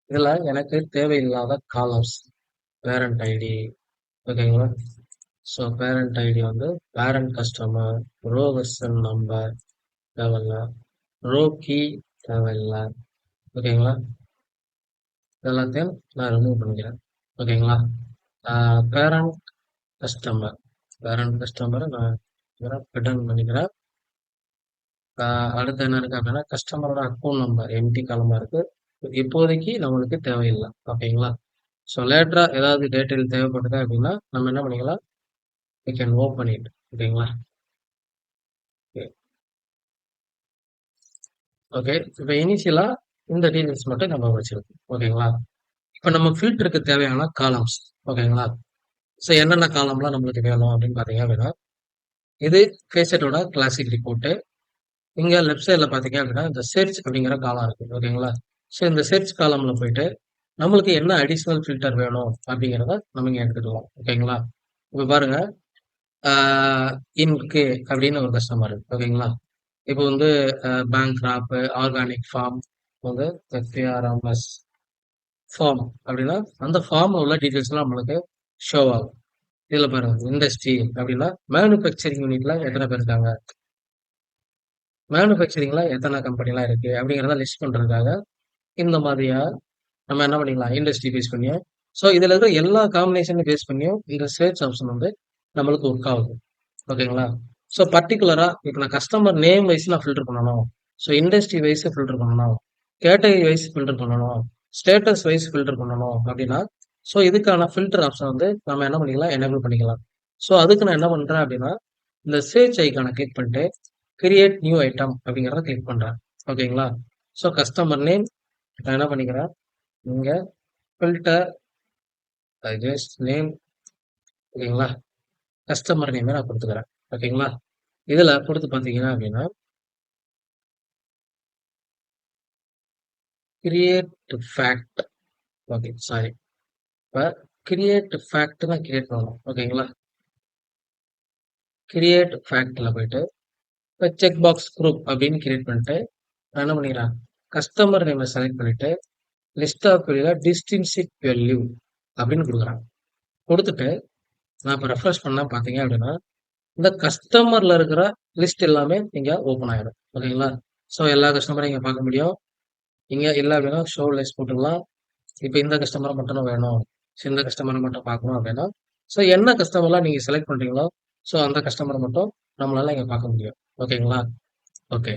இதில் எனக்கு தேவையில்லாத காலம்ஸ் பேரண்ட் ஐடி. ஓகேங்களா? ஸோ பேரண்ட் ஐடி வந்து parent customer, row version number தேவையில்ல, ரோ கீ தேவையில்ல. ஓகேங்களா? எல்லாத்தையும் நான் ரிமூவ் பண்ணிக்கிறேன். ஓகேங்களா? பேரண்ட் கஸ்டமர் பேரண்ட் கஸ்டமரை நான் ரிட்டர்ன் பண்ணிக்கிறேன். அடுத்து என்ன இருக்கு அப்படின்னா, கஸ்டமரோட அக்கௌண்ட் நம்பர் எம்டி காலமா இருக்கு. இப்போதைக்கு நம்மளுக்கு தேவையில்லை. ஓகேங்களா? ஸோ லேட்டரா ஏதாவது டீட்டெயில் தேவைப்படுது அப்படின்னா நம்ம என்ன பண்ணிக்கலாம், we can open it. ஓகேங்களா? ஓகே. இப்போ இனிஷியலா இந்த டீடைல்ஸ் மட்டும் நம்ம வச்சிருக்கோம். ஓகேங்களா? இப்போ நம்ம ஃபில்டருக்கு தேவையான காலம்ஸ். ஓகேங்களா? ஸோ என்னென்ன காலம்லாம் நம்மளுக்கு வேணும் அப்படின்னு பார்த்தீங்க அப்படின்னா, இது ஃபேஸட்டோட கிளாசிக் ரிப்போர்ட்டு. இங்க லெஃப்ட் சைடுல பார்த்தீங்க அப்படின்னா, இந்த செர்ச் அப்படிங்கிற காலம் இருக்கு. ஓகேங்களா? ஸோ இந்த செர்ச் காலம்ல போயிட்டு, நம்மளுக்கு என்ன அடிஷனல் ஃபில்டர் வேணும் அப்படிங்கிறத நம்ம இங்க எடுத்துக்கலாம். ஓகேங்களா? இப்ப பாருங்க, ஆ இன்கு அப்படின்னு ஒரு கஸ்டமர் இருக்கு. ஓகேங்களா? இப்போ வந்து பேங்க் கிராப், ஆர்கானிக் ஃபார்ம் வந்து எஃப்ஏஆர்எம்எஸ் ஃபார்ம் அப்படின்னா, அந்த ஃபார்ம்ல உள்ள டீடைல்ஸ்லாம் நம்மளுக்கு ஷோ ஆகும். இதுல பாருங்க, இண்டஸ்ட்ரி அப்படின்னா மேனுஃபேக்சரிங் யூனிட்ல எத்தனை பேர் இருக்காங்க? மேனுஃபேக்சரிங்ல எத்தனை கம்பெனிலாம் இருக்கு? அப்படிங்கிறத லிஸ்ட் பண்றதுக்காக இந்த மாதிரியா நம்ம என்ன பண்ணிக்கலாம், இண்டஸ்ட்ரி பேஸ் பண்ணியும் ஸோ இதுல இருக்கிற எல்லா காம்பினேஷனையும் பேஸ் பண்ணியும் இந்த சர்ச் ஆப்ஷன் வந்து நம்மளுக்கு ஒர்க் ஆகுது. ஓகேங்களா? ஸோ பர்டிகுலரா இப்போ நான் கஸ்டமர் நேம் வைஸ் நான் ஃபில்டர் பண்ணணும். ஸோ இண்டஸ்ட்ரி வைஸ் ஃபில்டர் பண்ணணும். கேட்டகரி வைஸ் ஃபில்டர் பண்ணணும். ஸ்டேட்டஸ் வைஸ் ஃபில்டர் பண்ணணும் அப்படின்னா, ஸோ இதுக்கான ஃபில்டர் ஆப்ஷன் வந்து நம்ம என்ன பண்ணிக்கலாம், எனேபிள் பண்ணிக்கலாம். ஸோ அதுக்கு நான் என்ன பண்றேன் அப்படின்னா, இந்த சர்ச் ஐக்கானை கிளிக் பண்ணிட்டு கிரியேட் நியூ ஐட்டம் அப்படிங்கிறத கிளிக் பண்றேன். ஓகேங்களா? ஸோ கஸ்டமர் நேம் நான் என்ன பண்ணிக்கிறேன், இங்க ஃபில்டர் ஜஸ்ட் நேம். ஓகேங்களா? கஸ்டமர் நேமே நான் கொடுத்துக்கிறேன். ஓகேங்களா? இதுல கொடுத்து பார்த்தீங்கன்னா அப்படின்னா, கிரியேட் ஃபேக்ட். Okay, sorry. இப்ப கிரியேட் ஃபேக்ட் தான் கிரியேட் பண்ணணும். ஓகேங்களா? கிரியேட் ஃபேக்ட்ல போயிட்டு இப்ப செக் பாக்ஸ் குரூப் அப்படின்னு கிரியேட் பண்ணிட்டு நான் என்ன பண்ணிக்கிறேன், கஸ்டமர் நேமை செலக்ட் பண்ணிட்டு லிஸ்ட் ஆஃப் டிஸ்டின்சிக் வேல்யூ அப்படின்னு கொடுக்குறேன். கொடுத்துட்டு நான் இப்போ ரெஃப்ரெஷ் பண்ணா பார்த்தீங்க அப்படின்னா, இந்த கஸ்டமர்ல இருக்கிற லிஸ்ட் எல்லாமே இங்க ஓப்பன் ஆயிடும். ஓகேங்களா? ஸோ எல்லா கஸ்டமரையும் இங்க பார்க்க முடியும். இங்க இல்ல அப்படின்னா ஷோ லிஸ்ட் போட்டுக்கலாம். இப்போ இந்த கஸ்டமரை மட்டும் தான் வேணும். ஸோ இந்த கஸ்டமரை மட்டும் பார்க்கணும் அப்படின்னா, ஸோ என்ன கஸ்டமர்லாம் நீங்க செலக்ட் பண்றீங்களோ, ஸோ அந்த கஸ்டமரை மட்டும் நம்மளால இங்க பார்க்க முடியும். ஓகேங்களா? ஓகே.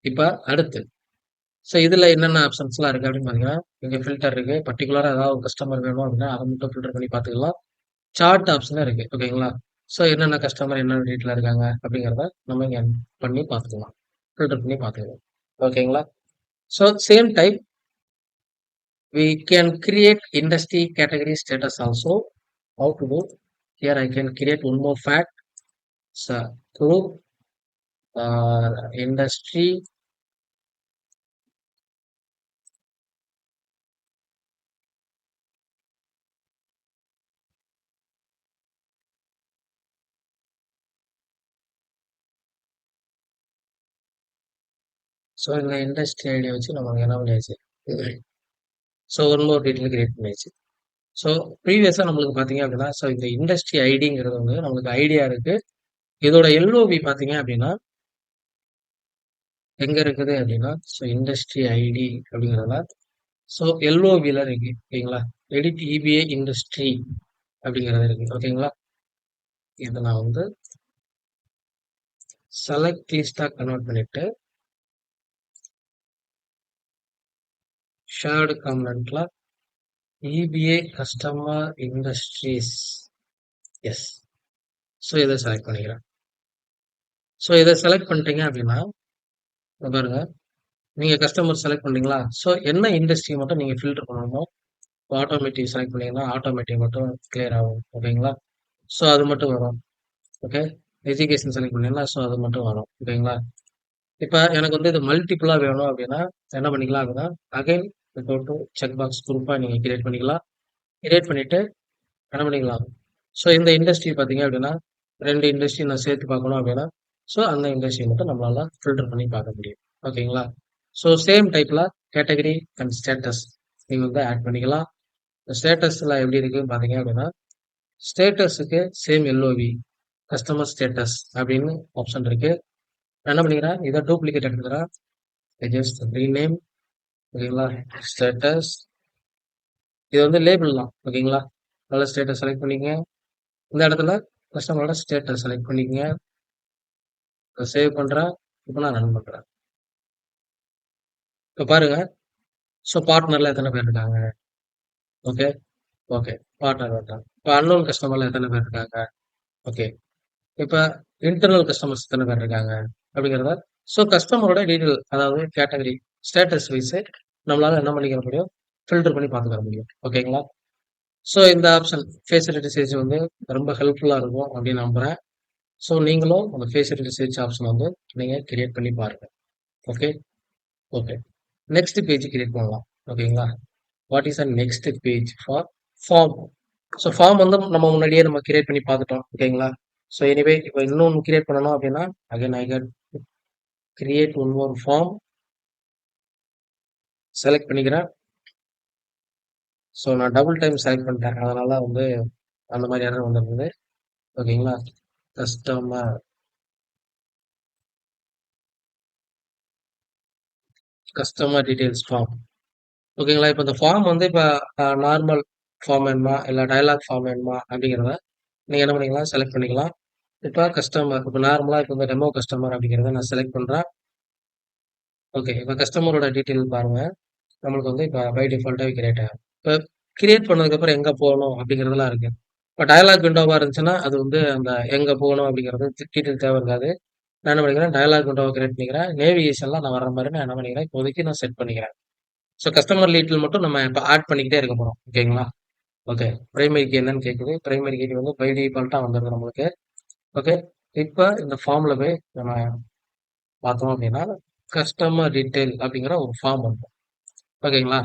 இப்ப அடுத்து, ஸோ இதுல என்னென்ன ஆப்ஷன்ஸ்லாம் இருக்கு அப்படின்னு பார்த்தீங்கன்னா, இங்க ஃபில்டர் இருக்கு. பர்டிகுலரா ஏதாவது ஒரு கஸ்டமர் வேணும் அப்படின்னா, அதை மட்டும் ஃபில்டர் பண்ணி பார்த்துக்கலாம். சார்ட் ஆப்ஷனும் இருக்கு. ஓகேங்களா? ஸோ என்னென்ன கஸ்டமர் என்னென்ன ரேட்ல இருக்காங்க அப்படிங்கிறத நம்ம இங்க பண்ணி பார்த்துக்கலாம். ஃபில்டர் பண்ணி பார்த்துக்கலாம். ஓகேங்களா? So same type we can create industry category status also. How to do? Here I can create one more fact. Group industry so இந்த இண்டஸ்ட்ரி ஐடியா வச்சு நமக்கு என்ன பண்ணியாச்சு. So one more detail create பண்ணியாச்சு. So ப்ரீவியஸாக நம்மளுக்கு பார்த்தீங்க அப்படின்னா ஸோ இந்த இண்டஸ்ட்ரி ஐடிங்கிறது வந்து நம்மளுக்கு ஐடியா இருக்கு. இதோட எல்ஓபி பார்த்தீங்க அப்படின்னா எங்க இருக்குது அப்படின்னா ஸோ இண்டஸ்ட்ரி ஐடி அப்படிங்கிறதுல ஸோ எல்ஓபியில் இருக்கு ஓகேங்களா. எடிட் இபிஏ இண்டஸ்ட்ரி அப்படிங்கிறது இருக்கு ஓகேங்களா. இதை நான் வந்து செலக்ட் லிஸ்டாக கன்வெர்ட் பண்ணிட்டு ஷேர்டு காம்பனண்ட்ல EPA customer industries S. So இதை செலக்ட் பண்ணிக்கிறேன். ஸோ இதை செலக்ட் பண்ணிட்டீங்க அப்படின்னா பாருங்க நீங்கள் கஸ்டமர் செலக்ட் பண்ணீங்களா. ஸோ என்ன இண்டஸ்ட்ரி மட்டும் நீங்கள் ஃபில்டர் பண்ணணுமோ ஆட்டோமேட்டிவ் செலக்ட் பண்ணீங்கன்னா ஆட்டோமேட்டிவ் மட்டும் கிளியர் ஆகும் ஓகேங்களா. ஸோ அது மட்டும் வரும். ஓகே. எஜுகேஷன் செலக்ட் பண்ணீங்கன்னா ஸோ அது மட்டும் வரும் ஓகேங்களா. இப்போ எனக்கு வந்து இது மல்டிப்புளாக வேணும் அப்படின்னா என்ன பண்ணிக்கலாம் அப்படின்னா அகைன் டு செக் பாக்ஸ் குரூப்பாக நீங்கள் கிரியேட் பண்ணிக்கலாம். கிரியேட் பண்ணிவிட்டு என்ன பண்ணிக்கலாம். ஸோ இந்த இண்டஸ்ட்ரி பார்த்தீங்க அப்படின்னா 2 இண்டஸ்ட்ரி நான் சேர்த்து பார்க்கணும் அப்படின்னா ஸோ அந்த இண்டஸ்ட்ரி மட்டும் நம்மளால ஃபில்டர் பண்ணி பார்க்க முடியும் ஓகேங்களா. ஸோ சேம் டைப்பில் கேட்டகரி அண்ட் ஸ்டேட்டஸ் நீங்கள் வந்து ஆட் பண்ணிக்கலாம். ஸ்டேட்டஸில் எப்படி இருக்குன்னு பார்த்தீங்க அப்படின்னா ஸ்டேட்டஸுக்கு சேம் எல்ஓவி கஸ்டமர் ஸ்டேட்டஸ் அப்படின்னு ஆப்ஷன் இருக்கு. நான் என்ன பண்ணிக்கிறேன் இதை டூப்ளிகேட் எடுத்துக்கிறேன். ஜஸ்ட் ரீநேம் ஓகேங்களா. ஸ்டேட்டஸ் இது வந்து லேபிள் தான் ஓகேங்களா. நல்ல ஸ்டேட்டஸ் செலக்ட் பண்ணிக்கங்க. இந்த இடத்துல கஸ்டமரோட ஸ்டேட்டஸ் செலக்ட் பண்ணிக்கங்க. சேவ் பண்ணுறேன். இப்போ நான் ரன் பண்ணுறேன். இப்போ பாருங்க. ஸோ பார்ட்னர்ல எத்தனை பேர் இருக்காங்க. ஓகே ஓகே பார்ட்னர் இருக்காங்க. இப்போ அன்னோன் கஸ்டமர்ல எத்தனை பேர் இருக்காங்க. ஓகே இப்போ இன்டர்னல் கஸ்டமர்ஸ் எத்தனை பேர் இருக்காங்க அப்படிங்கிறத ஸோ கஸ்டமரோட டீட்டெயில் அதாவது கேட்டகரி ஸ்டேட்டஸ் வைஸ் நம்மளால என்ன பண்ணிக்கிற முடியும் ஃபில்டர் பண்ணி பார்த்துக்கிற முடியும் ஓகேங்களா. ஸோ இந்த ஆப்ஷன் ஃபேசிலிட்டி சர்ச் வந்து ரொம்ப ஹெல்ப்ஃபுல்லாக இருக்கும் அப்படின்னு நம்புகிறேன். ஸோ நீங்களும் உங்கள் ஃபேசிலிட்டி சர்ச் ஆப்ஷன் வந்து நீங்கள் கிரியேட் பண்ணி பாருங்க. Okay okay next page create பண்ணலாம் ஓகேங்களா. What is a next page for form. So form வந்து நம்ம முன்னாடியே நம்ம கிரியேட் பண்ணி பார்த்துட்டோம் ஓகேங்களா. ஸோ எனிவே இப்போ இன்னொன்று கிரியேட் பண்ணணும் அப்படின்னா again I can create one more form select பண்ணிக்கிறேன். ஸோ நான் டபுள் டைம் செலக்ட் பண்ணிட்டேன் அதனால வந்து அந்த மாதிரி எரர் வந்துருந்தது ஓகேங்களா. கஸ்டமர் டீடைல்ஸ் ஃபார்ம் ஓகேங்களா. இப்போ இந்த ஃபார்ம் வந்து இப்போ நார்மல் ஃபார்ம் வேணுமா இல்லை டயலாக் ஃபார்ம் வேணுமா அப்படிங்கிறத நீங்கள் என்ன பண்ணிக்கலாம் செலக்ட் பண்ணிக்கலாம். இப்போ கஸ்டமர் இப்போ நார்மலாக இப்போ இந்த டெமோ கஸ்டமர் அப்படிங்கிறத நான் செலக்ட் பண்ணுறேன். ஓகே இப்போ கஸ்டமரோட டீட்டெயில் பாருங்கள். நம்மளுக்கு வந்து இப்போ பை டிஃபால்ட்டாகவே கிரியேட் ஆகும். இப்போ கிரியேட் பண்ணதுக்கப்புறம் எங்கே போகணும் அப்படிங்கிறதுலாம் இருக்குது. இப்போ டயலாக் விண்டோவாக இருந்துச்சுன்னா அது வந்து அந்த எங்கே போகணும் அப்படிங்கிறது டீட்டெயில் தேவை இருக்காது. நான் என்ன பண்ணிக்கிறேன் டயலாக் விண்டோவை கிரியேட் பண்ணிக்கிறேன். நேவிகேஷன்லாம் நான் வர மாதிரி நான் என்ன பண்ணிக்கிறேன் இப்போதைக்கு நான் செட் பண்ணிக்கிறேன். ஸோ கஸ்டமர் டீட்டெயில் மட்டும் நம்ம இப்போ ஆட் பண்ணிக்கிட்டே இருக்க போகிறோம் ஓகேங்களா. ஓகே பிரைமரி கீ என்னன்னு கேட்குது. பிரைமரி கீ வந்து பை டிஃபால்ட்டாக வந்துடுது நம்மளுக்கு. ஓகே இப்போ இந்த ஃபார்மில் போய் நம்ம பார்த்தோம் அப்படின்னா கஸ்டமர் டீட்டெயில் அப்படிங்கிற ஒரு ஃபார்ம் வந்து ஓகேங்களா.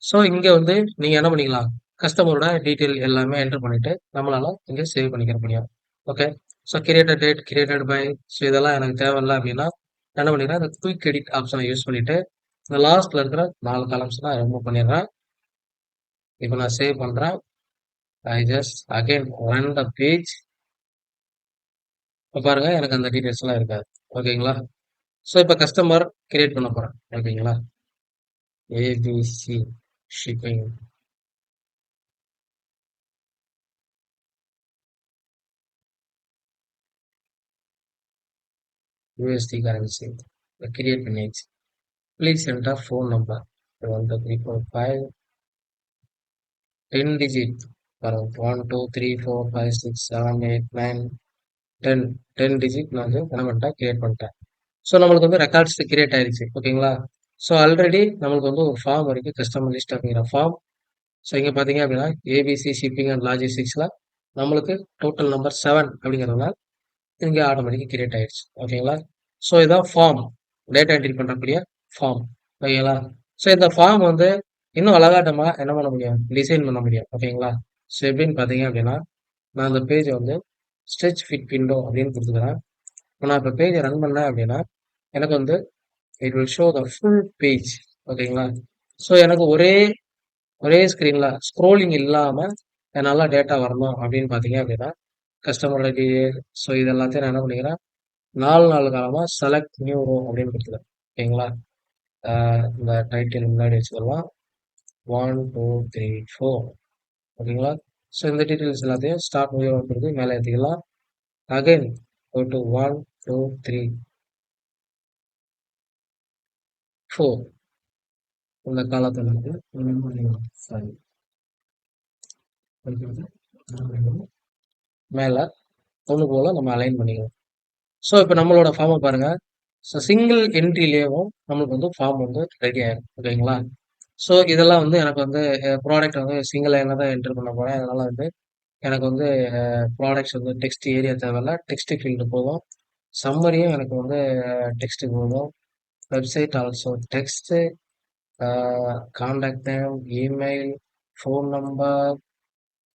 ஸோ இங்கே வந்து நீங்கள் என்ன பண்ணிக்கலாம் கஸ்டமரோட டீட்டெயில் எல்லாமே என்டர் பண்ணிட்டு நம்மளால இங்கே சேவ் பண்ணிக்கிற முடியும். Okay so created date created by so இதெல்லாம் எனக்கு தேவையில்லை அப்படின்னா என்ன பண்ணிக்கிறேன் இந்த குயிக் எடிட் ஆப்ஷனை யூஸ் பண்ணிட்டு இந்த லாஸ்ட்ல இருக்கிற 4 காலம்ஸ் நான் ரிமூவ் பண்ணிடுறேன். இப்போ நான் சேவ் பண்ணுறேன். I just again run the page. இப்போ பாருங்க எனக்கு அந்த டீட்டெயில்ஸ்லாம் இருக்காது ஓகேங்களா. ஸோ இப்போ கஸ்டமர் கிரியேட் பண்ண போகிறேன் ஓகேங்களா. ABC shipping USD currency create பண்ணியாச்சு. Please enter phone number 12345 10 digit பாருங்க 1 2 3 4 5 6 7 8 9 10 10 டிஜிட் நான் வந்து என்ன பண்ணிட்டேன் கிரியேட் பண்ணிட்டேன். ஸோ நம்மளுக்கு வந்து ரெக்கார்ட்ஸ் கிரியேட் ஆயிடுச்சு ஓகேங்களா. ஸோ ஆல்ரெடி நம்மளுக்கு வந்து ஒரு ஃபார்ம் இருக்குது கஸ்டமர் லிஸ்ட் அப்படிங்கிற ஃபார்ம். ஸோ இங்கே பார்த்தீங்க அப்படின்னா ஏபிசி ஷிப்பிங் அண்ட் லாஜிஸ்டிக்ஸில் நம்மளுக்கு டோட்டல் நம்பர் 7 அப்படிங்கிறதுனால இங்கே ஆட்டோமேட்டிக்காக கிரியேட் ஆயிடுச்சு. ஓகேங்களா? ஸோ இதான் ஃபார்ம். டேட்டா என்ட்ரி பண்ணக்கூடிய ஃபார்ம். ஓகேங்களா? ஸோ இந்த ஃபார்ம் வந்து இன்னும் அழகாட்டமா என்ன பண்ண முடியும்? டிசைன் பண்ண முடியும். ஓகேங்களா? ஸோ எப்படின்னு பார்த்தீங்க அப்படின்னா, நான் அந்த பேஜ வந்து ஸ்ட்ரெச் ஃபிட் விண்டோ அப்படின்னு குடுத்துக்கிறேன். நான் இப்ப பேஜ ரன் பண்ணேன் அப்படின்னா, எனக்கு வந்து it will show the full page. ஓகேங்களா? ஸோ எனக்கு ஒரே ஒரே ஸ்க்ரீன்ல ஸ்க்ரோலிங் இல்லாம நல்லா டேட்டா வரணும் அப்படின்னு பார்த்தீங்க அப்படின்னா, கஸ்டமரோட டீடைல் ஸோ இது எல்லாத்தையும் நான் என்ன பண்ணிக்கிறேன், 4 நாள் காலமா செலக்ட் நியூ ரோ அப்படின்னு குடுத்துக்கிறேன். ஓகேங்களா? அ இந்த டைட்டில் முன்னாடி வச்சுக்கலாம். 1, 2, 3, 4 ஓகேங்களா? ஸோ இந்த டீட்டெயில்ஸ் எல்லாத்தையும் ஸ்டார்ட் நியூ ரோன்னு குடுத்து மேல ஏத்திக்கலாம். அகைன் கோ டூ 1, 2, 3, 4 இந்த காலத்துல வந்து சாரி மேல ஒண்ணு போல நம்ம அலைன் பண்ணிக்கலாம். ஸோ இப்போ நம்மளோட ஃபார்மை பாருங்க. ஸோ சிங்கிள் என்ட்ரிலேயும் நம்மளுக்கு வந்து ஃபார்ம் வந்து ரெடி ஆயிடும். ஓகேங்களா? ஸோ இதெல்லாம் வந்து எனக்கு வந்து ப்ராடக்ட் வந்து சிங்கிள் லைன்ல தான் என்டர் பண்ண போறேன். அதனால வந்து எனக்கு வந்து ப்ராடக்ட்ஸ் வந்து டெக்ஸ்ட் ஏரியா தேவையில்ல. டெக்ஸ்ட் ஃபீல்டு போதும். சம்மரியும் எனக்கு வந்து டெக்ஸ்ட் போதும். Website also text, contact name, email, phone number,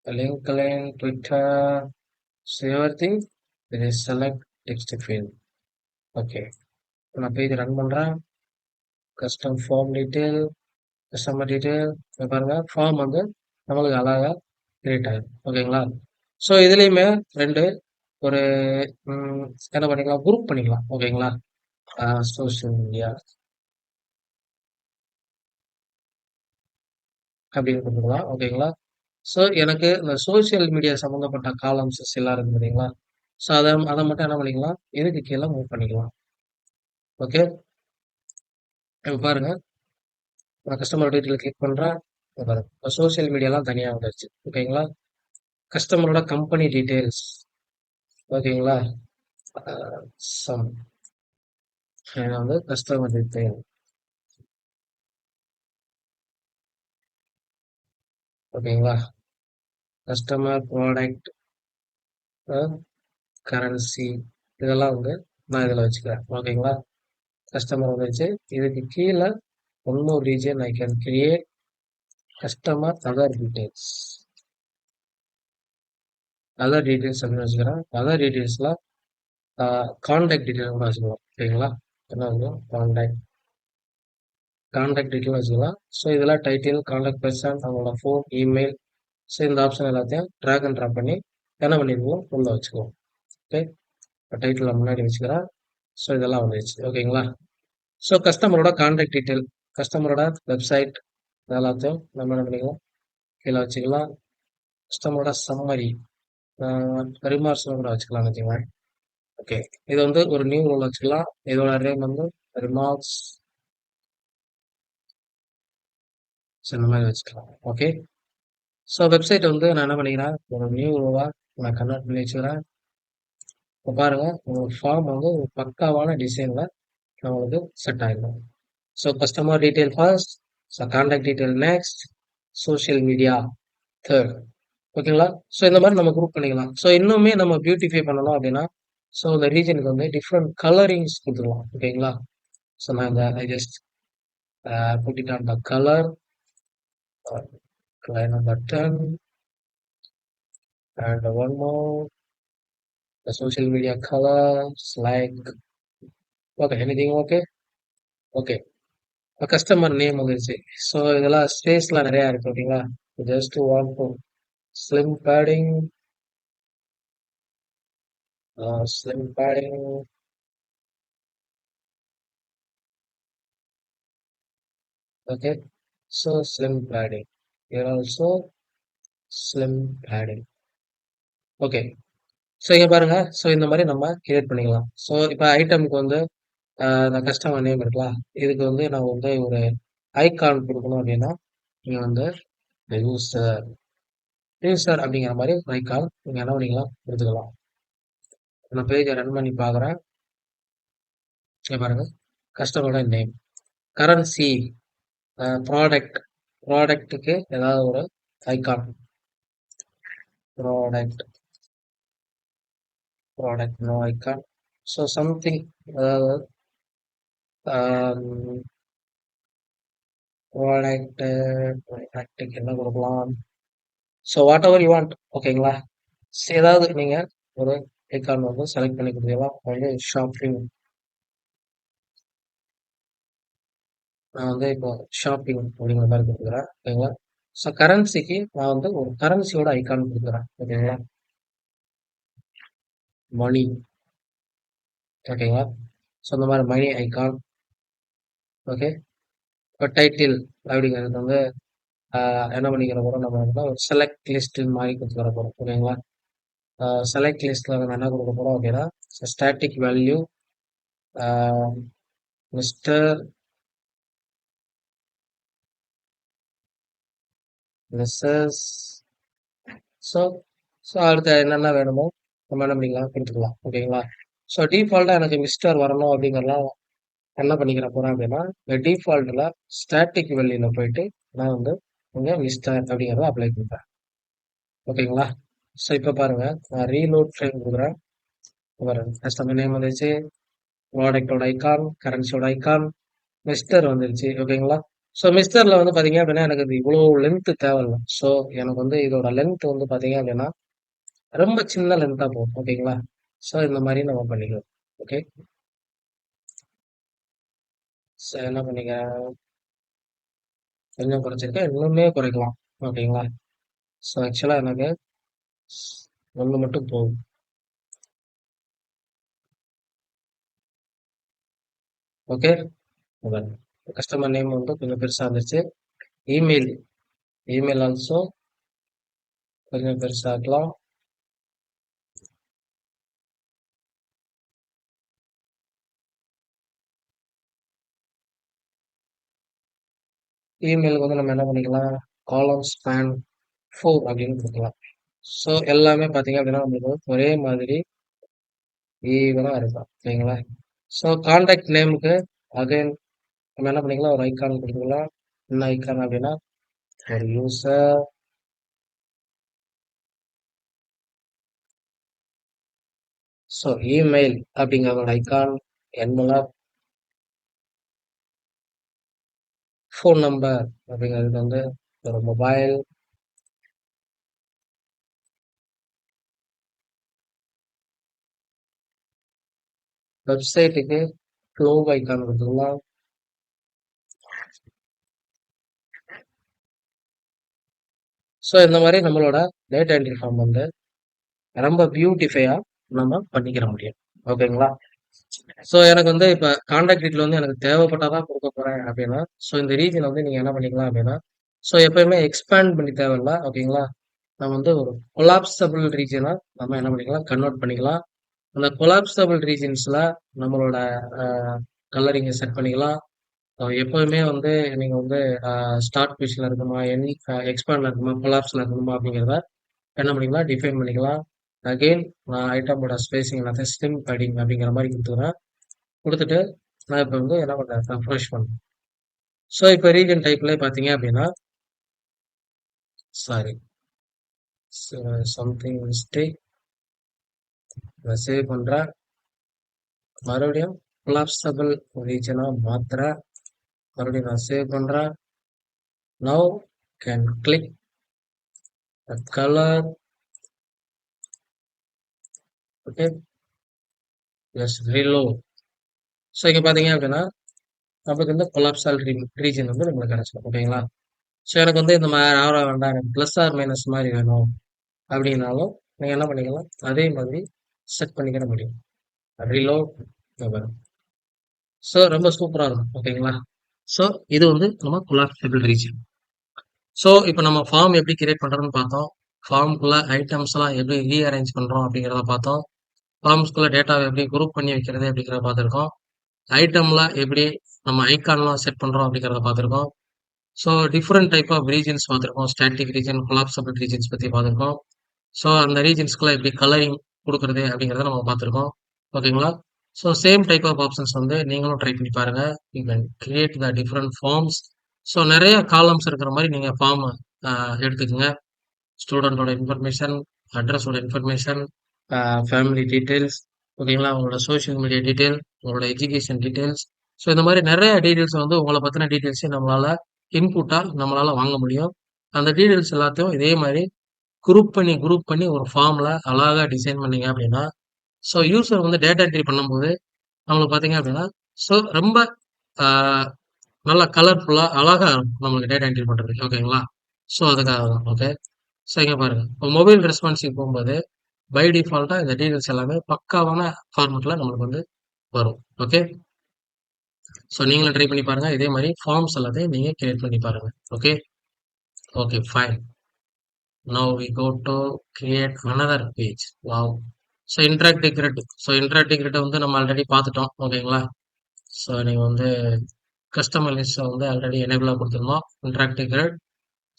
LinkedIn, Twitter, so everything it is select text field. Okay. நான் பேஜ் ரன் பண்றேன். Custom form detail, customer detail பாருங்க ஃபார்ம் வந்து நம்மளுக்கு அழகா கிரியேட் ஆயிடும். ஓகேங்களா? ஸோ இதுலயுமே 2 ஒரு ம், என்ன பண்ணிக்கலாம் குரூப் பண்ணிக்கலாம். ஓகேங்களா? சோஷியல் மீடியா அப்படின்னு கொடுத்துக்கலாம். ஓகேங்களா? ஸோ எனக்கு இந்த சோஷியல் மீடியா சம்மந்தப்பட்ட காலம்ஸஸ் எல்லாம் இருக்கு பார்த்தீங்களா? ஸோ அதை அதை மட்டும் என்ன பண்ணிக்கலாம் இதுக்கு கீழே மூவ் பண்ணிக்கலாம். ஓகே. இப்போ பாருங்க நான் கஸ்டமர் டீட்டெயில் கிளிக் பண்றேன். இங்க பாருங்க சோஷியல் மீடியாலாம் தனியா வந்துருச்சு. ஓகேங்களா? கஸ்டமரோட கம்பெனி டீட்டெயில்ஸ் ஓகேங்களா? சம் வந்து கஸ்டமர் டீட்டெயில் ஓகேங்களா? கஸ்டமர் ப்ராடக்ட் கரன்சி இதெல்லாம் வந்து நான் இதில் வச்சுக்கிறேன். ஓகேங்களா? கஸ்டமர் வந்துருச்சு. இதுக்கு கீழே one more region I can create customer other details. Other details அப்படின்னு வச்சுக்கிறேன். அதர் டீட்டெயில்ஸ்ல கான்டாக்ட் டீட்டெயில் கூட வச்சுக்கலாம். ஓகேங்களா? என்ன வச்சுக்கலாம் கான்டாக்ட் டீட்டெயில் வச்சுக்கலாம். ஸோ இதெல்லாம் டைட்டில், கான்டாக்ட் பர்சன், அவங்களோட ஃபோன், இமெயில். ஸோ இந்த ஆப்ஷன் எல்லாத்தையும் ட்ராக் அண்ட் ட்ராப் பண்ணி என்ன பண்ணிடுவோம் உள்ள வச்சுக்குவோம். ஓகே. டைட்டில் முன்னாடி வச்சுக்கிறேன். ஸோ இதெல்லாம் வந்துருச்சு. ஓகேங்களா? ஸோ கஸ்டமரோட கான்டாக்ட் டீட்டெயில், கஸ்டமரோட வெப்சைட் எல்லாத்தையும் நம்ம என்ன பண்ணிக்கலாம் கீழே வச்சுக்கலாம். கஸ்டமரோட சம்மரி ரிமார்க்ஸ்லாம் கூட வச்சுக்கலாம் வச்சுக்கலாம். ஓகே. இது வந்து ஒரு நியூ ரோல் வச்சுக்கலாம். இதோட நேம் வந்து ரிமார்க்ஸ் இந்த மாதிரி வச்சுக்கலாம். ஓகே. ஸோ வெப்சைட் வந்து நான் என்ன பண்ணிக்கிறேன் ஒரு நியூ ரோவா நான் கன்வெர்ட் பண்ணி வச்சுக்கிறேன். இப்போ பாருங்க உங்களுக்கு ஃபார்ம் வந்து ஒரு பக்காவான டிசைன்ல நம்மளுக்கு செட் ஆகிடும். So customer detail first, so contact detail next, social media third. ஓகேங்களா? ஸோ இந்த மாதிரி நம்ம குரூப் பண்ணிக்கலாம். ஸோ இன்னுமே நம்ம பியூட்டிஃபை பண்ணணும் அப்படின்னா ஸோ இந்த ரீஜனுக்கு வந்து டிஃப்ரெண்ட் கலரிங்ஸ் கொடுத்துக்கலாம். ஓகேங்களா? ஸோ நான் இந்த I just put it on the colour number 10 and one more the social media colors like okay anything okay okay customer name வந்துருச்சு. ஸோ இதெல்லாம் ஸ்பேஸ்லாம் நிறையா இருக்கு. ஓகேங்களா? Just want to slim padding slim padding okay. So slim padding here also slim padding okay. So இங்க பாருங்க. So இந்த மாதிரி நம்ம கிரியேட் பண்ணிக்கலாம். ஸோ இப்போ ஐட்டமுக்கு வந்து இந்த கஸ்டமர் நேம் இருக்கலாம். இதுக்கு வந்து நான் வந்து ஒரு ஐகான் கொடுக்கணும் அப்படின்னா நீங்க வந்து யூசர் யூசர் அப்படிங்கிற மாதிரி ஒரு ஐகான் நீங்க என்ன பண்ணிக்கலாம் எடுத்துக்கலாம். நான் பேஜை ரன் பண்ணி பார்க்குறேன். இங்க பாருங்க கஸ்டமரோட நேம், கரன்சி, ப்ராடக்ட் ப்ராடக்ட்டுக்கு ஏதாவது ஒரு icon product product no icon. So something, அதாவது ப்ராடக்ட் ப்ராடக்ட்டுக்கு என்ன கொடுக்கலாம்? So whatever you want. ஓகேங்களா? ஏதாவது நீங்க ஒரு ஐகான் வந்து செலக்ட் பண்ணி கொடுத்துக்கலாம். வந்து ஷாப்பிங், நான் வந்து இப்போ ஷாப்பிங் அப்படிங்கிற மாதிரி கொடுக்குறேன். ஓகேங்களா? ஸோ கரன்சிக்கு நான் வந்து ஒரு கரன்சியோட ஐகான் கொடுக்குறேன். ஓகேங்களா? மணி. ஓகேங்களா? ஸோ இந்த மாதிரி மணி ஐகான். ஓகே. இப்போ டைட்டில் அப்படிங்கிறது வந்து என்ன பண்ணிக்கிற போகிறோம், நம்ம வந்து ஒரு செலக்ட் லிஸ்ட் மாதிரி கொடுத்துக்கிற போகிறோம். ஓகேங்களா? செலக்ட் லிஸ்ட்டில் நம்ம என்ன கொடுக்க போகிறோம் அப்படின்னா, static value Mr Mrs. So so அடுத்து என்னென்ன வேணுமோ நம்ம என்ன பண்ணிக்கலாம், கொடுத்துக்கலாம். ஓகேங்களா? ஸோ டிஃபால்ட்டாக எனக்கு மிஸ்டர் வரணும் அப்படிங்கிறலாம் என்ன பண்ணிக்கிற போகிறேன் அப்படின்னா, இந்த டிஃபால்ட்டில் ஸ்டாட்டிக் வேல்யூவில் போயிட்டு நான் வந்து இங்கே மிஸ்டர் அப்படிங்கிறத அப்ளை பண்ணுறேன். ஓகேங்களா? ஸோ இப்போ பாருங்க, நான் ரீலோட் ஃப்ரேம் கொடுக்குறேன். பாருங்க, கஸ்டமர் நேம் வந்துச்சு, ப்ராடக்டோட ஐகான், கரன்சியோட ஐகான், மிஸ்டர் வந்துருச்சு. ஓகேங்களா? ஸோ மிஸ்டரில் வந்து பார்த்தீங்க அப்படின்னா எனக்கு இது இவ்வளோ லென்த்து தேவையில்லை. ஸோ எனக்கு வந்து இதோட லென்த் வந்து பார்த்தீங்க அப்படின்னா ரொம்ப சின்ன லென்த்தாக போகும். ஓகேங்களா? ஸோ இந்த மாதிரி நம்ம பண்ணிக்கலாம். ஓகே. ஸோ என்ன பண்ணிக்கிறேன், கொஞ்சம் குறைச்சிருக்கேன், இன்னுமே குறைக்கலாம். ஓகேங்களா? ஸோ ஆக்சுவலாக எனக்கு ஒன்று மட்டும் போகும். ஓகே. கஸ்டமர் நேம் வந்து கொஞ்சம் பெருசாக இருந்துச்சு. இமெயில், இமெயில் ஆல்சோ கொஞ்சம் பெருசாக்கலாம். இமெயிலுக்கு வந்து நம்ம என்ன பண்ணிக்கலாம், காலம் ஸ்பேன் 4 அப்படின்னு கொடுக்கலாம். ஸோ எல்லாமே பார்த்தீங்க அப்படின்னா நம்மளுக்கு ஒரே மாதிரி ஈவனாக இருக்கும். ஓகேங்களா? ஸோ கான்டாக்ட் நேமுக்கு அகைன் நம்ம என்ன பண்ணிக்கலாம், ஒரு ஐக்கான் கொடுத்துக்கலாம். என்ன ஐக்கான் அப்படின்னா, ஒரு யூசர். ஸோ இமெயில் அப்படிங்கிற ஐக்கான், என்வலப், ஃபோன் நம்பர் அப்படிங்கிறது வந்து ஒரு மொபைல், வெப்சைட்டுக்கு க்ளோவ் ஐக்கான் கொடுத்துக்கலாம். ஸோ இந்த மாதிரி நம்மளோட டேட்டா என்ட்ரி ஃபார்ம் வந்து ரொம்ப பியூட்டிஃபையாக நம்ம பண்ணிக்கிற முடியும். ஓகேங்களா? ஸோ எனக்கு வந்து இப்போ கான்டாக்ட் டீட்டெயில் வந்து எனக்கு தேவைப்பட்டாதான் கொடுக்க போகிறேன் அப்படின்னா, ஸோ இந்த ரீஜன் வந்து நீங்கள் என்ன பண்ணிக்கலாம் அப்படின்னா, ஸோ எப்பயுமே எக்ஸ்பேண்ட் பண்ணி தேவையில்ல. ஓகேங்களா? நம்ம வந்து ஒரு கொலாப்சபிள் ரீஜனாக நம்ம என்ன பண்ணிக்கலாம், கன்வெர்ட் பண்ணிக்கலாம். அந்த கொலாப்சபிள் ரீஜன்ஸில் நம்மளோட கலரிங்கை செட் பண்ணிக்கலாம். எப்போதுமே வந்து நீங்கள் வந்து ஸ்டார்ட் பொசிஷனில் இருக்கணுமா, எக்ஸ்பேண்டில் இருக்கணுமா, கொலாப்ஸில் இருக்கணுமா அப்படிங்கிறத என்ன பண்ணிக்கலாம், டிஃபைன் பண்ணிக்கலாம். அகெயின் நான் ஐட்டமோட ஸ்பேசிங் எல்லாத்தையும் ஸ்லிம் பேடிங் அப்படிங்கிற மாதிரி கொடுத்துக்கிறேன். கொடுத்துட்டு நான் இப்போ வந்து என்ன பண்ணுறேன், ரெஃப்ரெஷ் பண்ணுறேன். ஸோ இப்போ ரீஜன் டைப்ல பார்த்தீங்க அப்படின்னா, சாரி, சம்திங் மிஸ்டேக், நான் சேவ் பண்ணுறேன். மறுபடியும் கொலாப்சபிள் ரீஜனாக மாற்றுறேன். மறுபடியும் நான் சேவ் பண்ணுறேன். Now can click the colour. Okay. Yes, reload. So இங்கே பார்த்தீங்க அப்படின்னா நமக்கு வந்து கொலாப்சல் ரீஜன் வந்து நம்மளுக்கு கிடைச்சிடும். ஓகேங்களா? ஸோ எனக்கு வந்து இந்த மாதிரி ஆரா வேண்டாம், எனக்கு ப்ளஸ் ஆர் மைனஸ் மாதிரி வேணும் அப்படின்னாலும் நீங்கள் என்ன பண்ணிக்கலாம், அதே மாதிரி செட் பண்ணிக்கிற முடியும். ரீலோட் வரும். ஸோ ரொம்ப சூப்பராக இருக்கும். ஓகேங்களா? ஸோ இது வந்து நம்ம கொலாப்சபிள் ரீஜன். ஸோ இப்போ நம்ம ஃபார்ம் எப்படி கிரியேட் பண்ணுறதுன்னு பார்த்தோம். ஃபார்முக்குள்ள ஐட்டம்ஸ்லாம் எப்படி ரீஅரேஞ்ச் பண்ணுறோம் அப்படிங்கிறத பார்த்தோம். ஃபார்ம்ஸ்குள்ள டேட்டாவை எப்படி குரூப் பண்ணி வைக்கிறது அப்படிங்கிறத பார்த்துருக்கோம். ஐட்டம்ல எப்படி நம்ம ஐக்கான்லாம் செட் பண்ணுறோம் அப்படிங்கிறத பார்த்துருக்கோம். So different type of regions பார்த்துருக்கோம். ஸ்டாட்டிக் ரீஜன், கொலாப்சபிள் ரீஜன்ஸ் பற்றி பார்த்துருக்கோம். ஸோ அந்த ரீஜன்ஸ்க்குள்ள எப்படி கலரிங் கொடுக்குறது அப்படிங்கிறத நம்ம பார்த்துருக்கோம். ஓகேங்களா? So same type of options வந்து நீங்களும் ட்ரை பண்ணி பாருங்க. You can create the different forms. So நிறைய காலம்ஸ் இருக்கிற மாதிரி நீங்கள் ஃபார்ம் எடுத்துக்கோங்க. ஸ்டூடெண்டோட இன்ஃபர்மேஷன், அட்ரஸோட இன்ஃபர்மேஷன், ஃபேமிலி டீட்டெயில்ஸ், ஓகேங்களா? உங்களோட சோஷியல் மீடியா டீட்டெயில், உங்களோட எஜுகேஷன் டீட்டெயில்ஸ். ஸோ இந்த மாரி நெறைய டீட்டெயில்ஸ் வந்து உங்கள பத்தின டீட்டெயில்ஸ நம்மளால இன்புட்டா நம்மளால வாங்க முடியும். அந்த டீட்டெயில்ஸ் எல்லாத்தையும் இதே மாரி குரூப் பண்ணி ஒரு ஃபார்ம்ல அழகா டிசைன் பண்ணீங்க அப்படின்னா, ஸோ யூசர் வந்து டேட்டா என்ட்ரி பண்ணும்போது நம்மளுக்கு பார்த்தீங்க அப்படின்னா, ஸோ ரொம்ப ஆ நல்லா கலர்ஃபுல்லா அழகா இருக்கும் நம்மளுக்கு டேட்டா என்ட்ரி பண்றதுக்கு. ஓகேங்களா? ஸோ அதுக்காக தான். ஓகே. ஸோ இங்க பாருங்க. இப்போ மொபைல் ரெஸ்பான்சிவ் போம்போது பை டிஃபால்ட்டா இந்த டீட்டெயில்ஸ் எல்லாமே பக்காவான ஃபார்மட்ல நம்மளுக்கு வந்து வரும். ஓகே. ஸோ நீங்களும் ட்ரை பண்ணி பாருங்க. இதே மாரி ஃபார்ம்ஸ் எல்லாத்தையும் நீங்க கிரியேட் பண்ணி பாருங்க. Okay. Okay fine. Now we go to create another page. Wow! So interactive grid. So interactive கிரிட்ட வந்து நம்ம ஆல்ரெடி பார்த்துட்டோம். ஓகேங்களா? ஸோ நீங்க வந்து கஸ்டமர் லிஸ்ட்ட வந்து ஆல்ரெடி எனேபிளா குடுத்துருந்தோம். Interactive grid.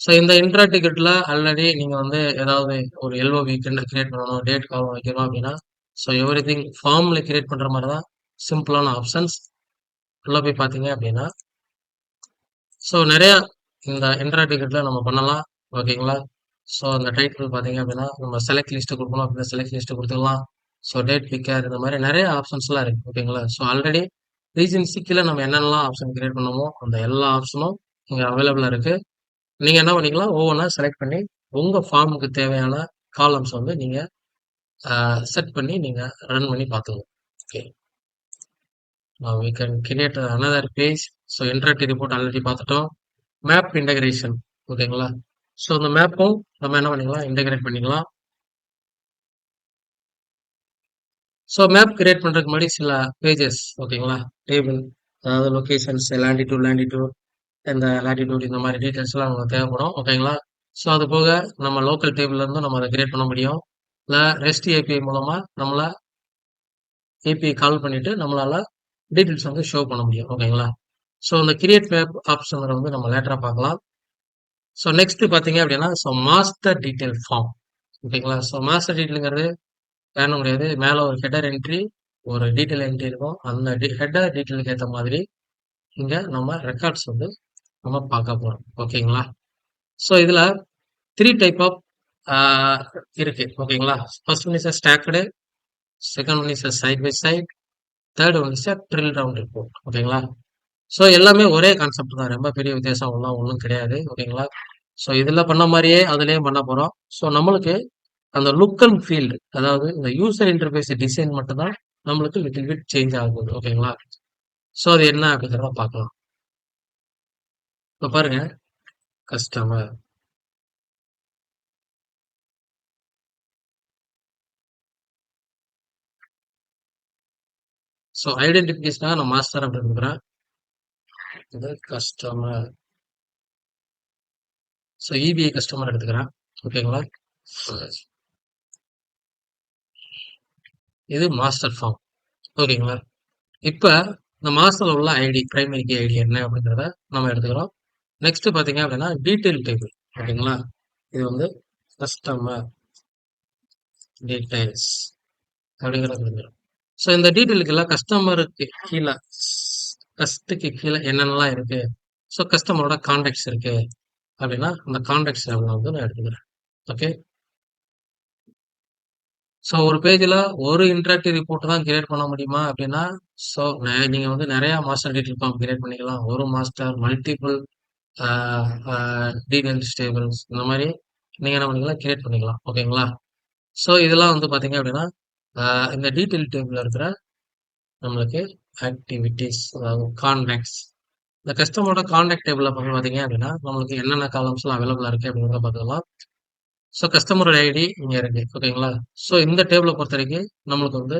ஸோ இந்த இன்டராக்டிவ் கிரிட்ல ஆல்ரெடி நீங்க வந்து ஏதாவது ஒரு எல்ஓவி கிரியேட் பண்ணணும், டேட் காலம் வைக்கணும் அப்படின்னா, ஸோ எவ்ரிதிங் ஃபார்ம்ல கிரியேட் பண்ற மாரி தான் சிம்பிளான ஆப்ஷன்ஸ். உள்ள போய் பார்த்தீங்க அப்படின்னா, ஸோ நெறைய இந்த இன்டராக்டிவ் கிரிட்ல நம்ம பண்ணலாம். ஓகேங்களா? ஸோ அந்த டைட்டில் பார்த்தீங்க அப்படின்னா, நம்ம செலக்ட் லிஸ்ட் குடுக்கணும் அப்படின்னா செலக்ட் லிஸ்ட் குடுத்துக்கலாம். ஸோ டேட் பிக்கர் இந்த மாரி நெறைய ஆப்ஷன்ஸ்லாம் இருக்கு. ஓகேங்களா? ஸோ ஆல்ரெடி ரீஜன்ஸி கீழ நம்ம என்னென்னலாம் ஆப்ஷன் கிரியேட் பண்ணோமோ, அந்த எல்லா ஆப்ஷனும் இங்க அவைலபிளா இருக்கு. நீங்க என்ன பண்ணிக்கலாம், ஒவ்வொன்னா செலக்ட் பண்ணி, உங்க ஃபார்முக்கு தேவையான காலம்ஸ் வந்து நீங்க செட் பண்ணி நீங்க ரன் பண்ணி பார்த்துக்கலாம். Okay. Now we can create another page. So interactive report already பார்த்துட்டோம். Map integration. ஓகேங்களா? ஸோ அந்த மேப்பும் நம்ம என்ன பண்ணிக்கலாம், இன்டகிரேட் பண்ணிக்கலாம். ஸோ மேப் கிரியேட் பண்றதுக்கு முன்னாடி சில பேஜஸ் ஓகேங்களா? டேபிள் அதாவது லொகேஷன்ஸ், லாங்கிடியூட் இந்த லாட்டிடியூட் இந்த மாரி டீட்டெயில்ஸ்லாம் நமக்கு தேவைப்படும். ஓகேங்களா? ஸோ அது போக நம்ம லோக்கல் டேபிள்ல இருந்தும் நம்ம அத கிரியேட் பண்ண முடியும். இல்ல ரெஸ்ட் ஏபிஐ மூலமா நம்மள ஏபிஐ கால் பண்ணிட்டு நம்மளால டீட்டெயில்ஸ் வந்து ஷோ பண்ண முடியும். ஓகேங்களா? ஸோ இந்த கிரியேட் மேப் ஆப்ஷன வந்து நம்ம லேட்டரா பார்க்கலாம். ஸோ நெக்ஸ்ட் பார்த்தீங்க அப்படின்னா, ஸோ மாஸ்டர் டீட்டெயில் ஃபார்ம். ஓகேங்களா? ஸோ மாஸ்டர் டீட்டெயில்ங்கிறது வேற ஒண்ணும் கிடையாது. மேல ஒரு ஹெடர் என்ட்ரி, ஒரு டீட்டெயில் என்ட்ரி இருக்கும். அந்த ஹெடர் டீட்டெயிலுக்கு ஏத்த மாதிரி இங்க நம்ம ரெக்கார்ட்ஸ் வந்து நம்ம பார்க்க போறோம். ஓகேங்களா? ஸோ இதுல 3 டைப் ஆஃப் ஆ இருக்கு. ஓகேங்களா? First one is stacked, second one is side by side, third one is drill down report. ஓகேங்களா? ஸோ எல்லாமே ஒரே கான்செப்ட் தான். ரொம்ப பெரிய வித்தியாசம்லாம் ஒண்ணும் கிடையாது. ஓகேங்களா? ஸோ இதுல பண்ண மாரியே அதுலயும் பண்ண போறோம். ஸோ நம்மளுக்கு அந்த லுக் அண்ட் ஃபீல் அதாவது இந்த யூசர் இன்டர்ஃபேஸ் டிசைன் மட்டும் தான் நம்மளுக்கு லிட்டில் பிட் சேஞ்ச் ஆகுது. ஓகேங்களா? ஸோ அது என்ன அப்படிங்கிறத பார்க்கலாம். இப்ப பாருங்க கஸ்டமர். ஸோ ஐடென்டிஃபிகேஷனாக நான் மாஸ்டர் அப்படின்னு கொடுக்குறேன். இது கஸ்டமர். ஸோ இபிஐ கஸ்டமர் எடுத்துக்கிறேன். ஓகேங்களா? இது மாஸ்டர் ஃபார்ம். ஓகேங்களா? இப்ப இந்த மாஸ்டர்ல உள்ள ஐடி, பிரைமரி கீ ஐடி என்ன அப்படிங்கிறத நம்ம எடுத்துக்கிறோம். நெக்ஸ்ட் பாத்தீங்க அப்படின்னா டீடைல் டேபிள். ஓகேங்களா? இது வந்து கஸ்டமர் டீடைல்ஸ் அப்படிங்கிறத கொடுக்குறோம். ஸோ இந்த டீட்டெயிலுக்கு எல்லாம் கஸ்டமருக்கு கீழே கஸ்ட்டுக்கு கீழே என்னென்னலாம் இருக்கு. ஸோ கஸ்டமரோட கான்டாக்ட்ஸ் இருக்கு அப்படின்னா அந்த கான்டாக்ட்ஸ் வந்து நான் எடுத்துக்கிறேன். ஓகே. ஸோ ஒரு பேஜ்ல ஒரு இன்டராக்டிவ் ரிப்போர்ட் தான் கிரியேட் பண்ண முடியுமா அப்படின்னா, ஸோ நீங்க வந்து நிறைய மாஸ்டர் டீடைல் ஃபார்ம் கிரியேட் பண்ணிக்கலாம். ஒரு மாஸ்டர் மல்டிபிள் டீடைல்ஸ் டேபிள்ஸ் இந்த மாதிரி நீங்க என்ன பண்ணிக்கலாம் கிரியேட் பண்ணிக்கலாம். ஓகேங்களா? ஸோ இதெல்லாம் வந்து பாத்தீங்க அப்படின்னா இந்த டீடைல் டேபிள்ல இருக்கிற நம்மளுக்கு ஆக்டிவிட்டிஸ் அதாவது கான்டாக்ட்ஸ் இந்த கஸ்டமரோட கான்டாக்ட் டேபிள்ல பாத்தீங்க அப்படின்னா நம்மளுக்கு என்னென்ன காலம்ஸ்லாம் அவைலபிளா இருக்கு அப்படிங்கிறத பார்த்துக்கலாம். ஸோ கஸ்டமரோட ஐடி இங்க இருக்கு. ஓகேங்களா? ஸோ இந்த டேபிள பொறுத்தவரைக்கும் நம்மளுக்கு வந்து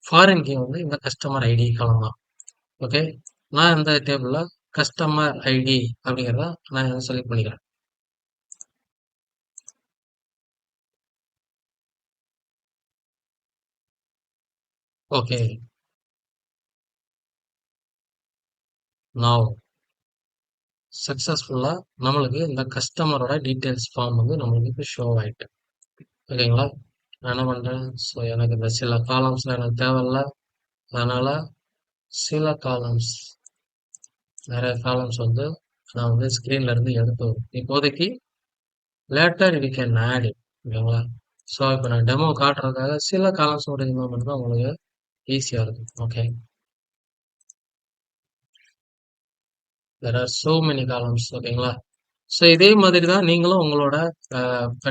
ஃபாரின் கீ வந்து இந்த கஸ்டமர் ஐடி காலம் தான். ஓகே. நான் இந்த டேபிள்ல கஸ்டமர் ஐடி அப்படிங்கிறத நான் செலக்ட் பண்ணிக்கிறேன். ஓகே. நவ் சக்சஸ்ஃபுல்லா நம்மளுக்கு இந்த கஸ்டமரோட டீடைல்ஸ் ஃபார்ம் வந்து நம்மளுக்கு இப்போ ஷோ ஆயிட்டு. ஓகேங்களா? நான் என்ன பண்றேன்? ஸோ எனக்கு இந்த சில காலம்ஸ்லாம் எனக்கு தேவையில்ல. அதனால சில காலம்ஸ் நிறைய காலம்ஸ் வந்து நான் வந்து ஸ்க்ரீன்ல இருந்து எடுத்து இப்போதைக்கு later we can add it. ஓகேங்களா? ஸோ இப்போ நான் டெமோ காட்டுறதுக்காக சில காலம்ஸ் மட்டும் ரிமூவ் பண்ணா உங்களுக்கு ஈஸியா இருக்கும். Okay. There are so many columns. ஓகேங்களா? ஸோ இதே மாதிரி தான் நீங்களும் உங்களோட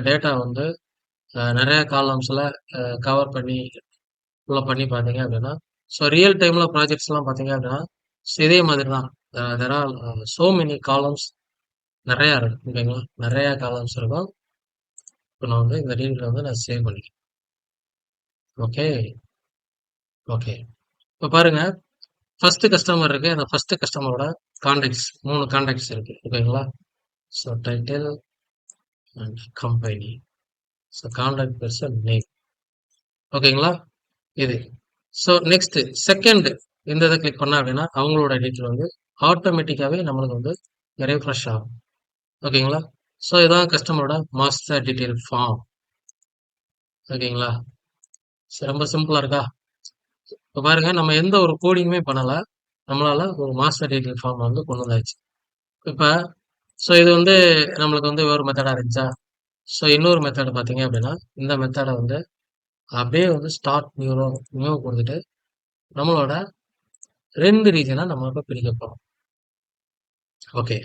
டேட்டா வந்து நிறைய காலம்ஸ்ல கவர் பண்ணி உள்ள பண்ணி பார்த்தீங்க அப்படின்னா, ஸோ ரியல் டைம்ல ப்ராஜெக்ட்ஸ்லாம் பார்த்தீங்க அப்படின்னா, இதே மாதிரி தான். There are so many columns நிறையா இருக்கு. ஓகேங்களா? நிறைய காலம்ஸ் இருக்கும். இப்போ நான் வந்து இந்த ரீல்ல வந்து நான் சேவ் பண்ணிக்கிறேன். Okay, okay. இப்போ பாருங்க, ஃபர்ஸ்ட் கஸ்டமர் இருக்கு. அந்த ஃபர்ஸ்ட் கஸ்டமரோட கான்டாக்ட்ஸ் 3 கான்டாக்ட்ஸ் இருக்கு. ஓகேங்களா? So title and company. So contact person name. ஓகேங்களா? இது. ஸோ நெக்ஸ்ட் செகண்ட் இந்த இதை கிளிக் பண்ணா அப்படின்னா அவங்களோட டீட்டெயில் வந்து ஆட்டோமேட்டிக்காவே நம்மளுக்கு வந்து ரெஃப்ரெஷ் ஆகும். ஓகேங்களா? ஸோ இதான் கஸ்டமரோட மாஸ்டர் டீட்டெயில் ஃபார்ம். ஓகேங்களா? ரொம்ப சிம்பிளா இருக்கா? இப்போ பாருங்க, நம்ம எந்த ஒரு கோடிங்குமே பண்ணல. நம்மளால ஒரு மாஸ்டர் டீட்டெயில் ஃபார்ம் வந்து கொண்டு வந்தாச்சு. இப்ப ஸோ இது வந்து நம்மளுக்கு வந்து ஒரு மெத்தடா இருந்துச்சா? ஸோ இன்னொரு மெத்தட் பார்த்தீங்க அப்படின்னா, இந்த மெத்தட வந்து அப்படியே வந்து ஸ்டார்ட் நியூ கொடுத்துட்டு நம்மளோட 2 ரீஜனா நம்ம இப்ப பிரிக்க போறோம். ஓகே.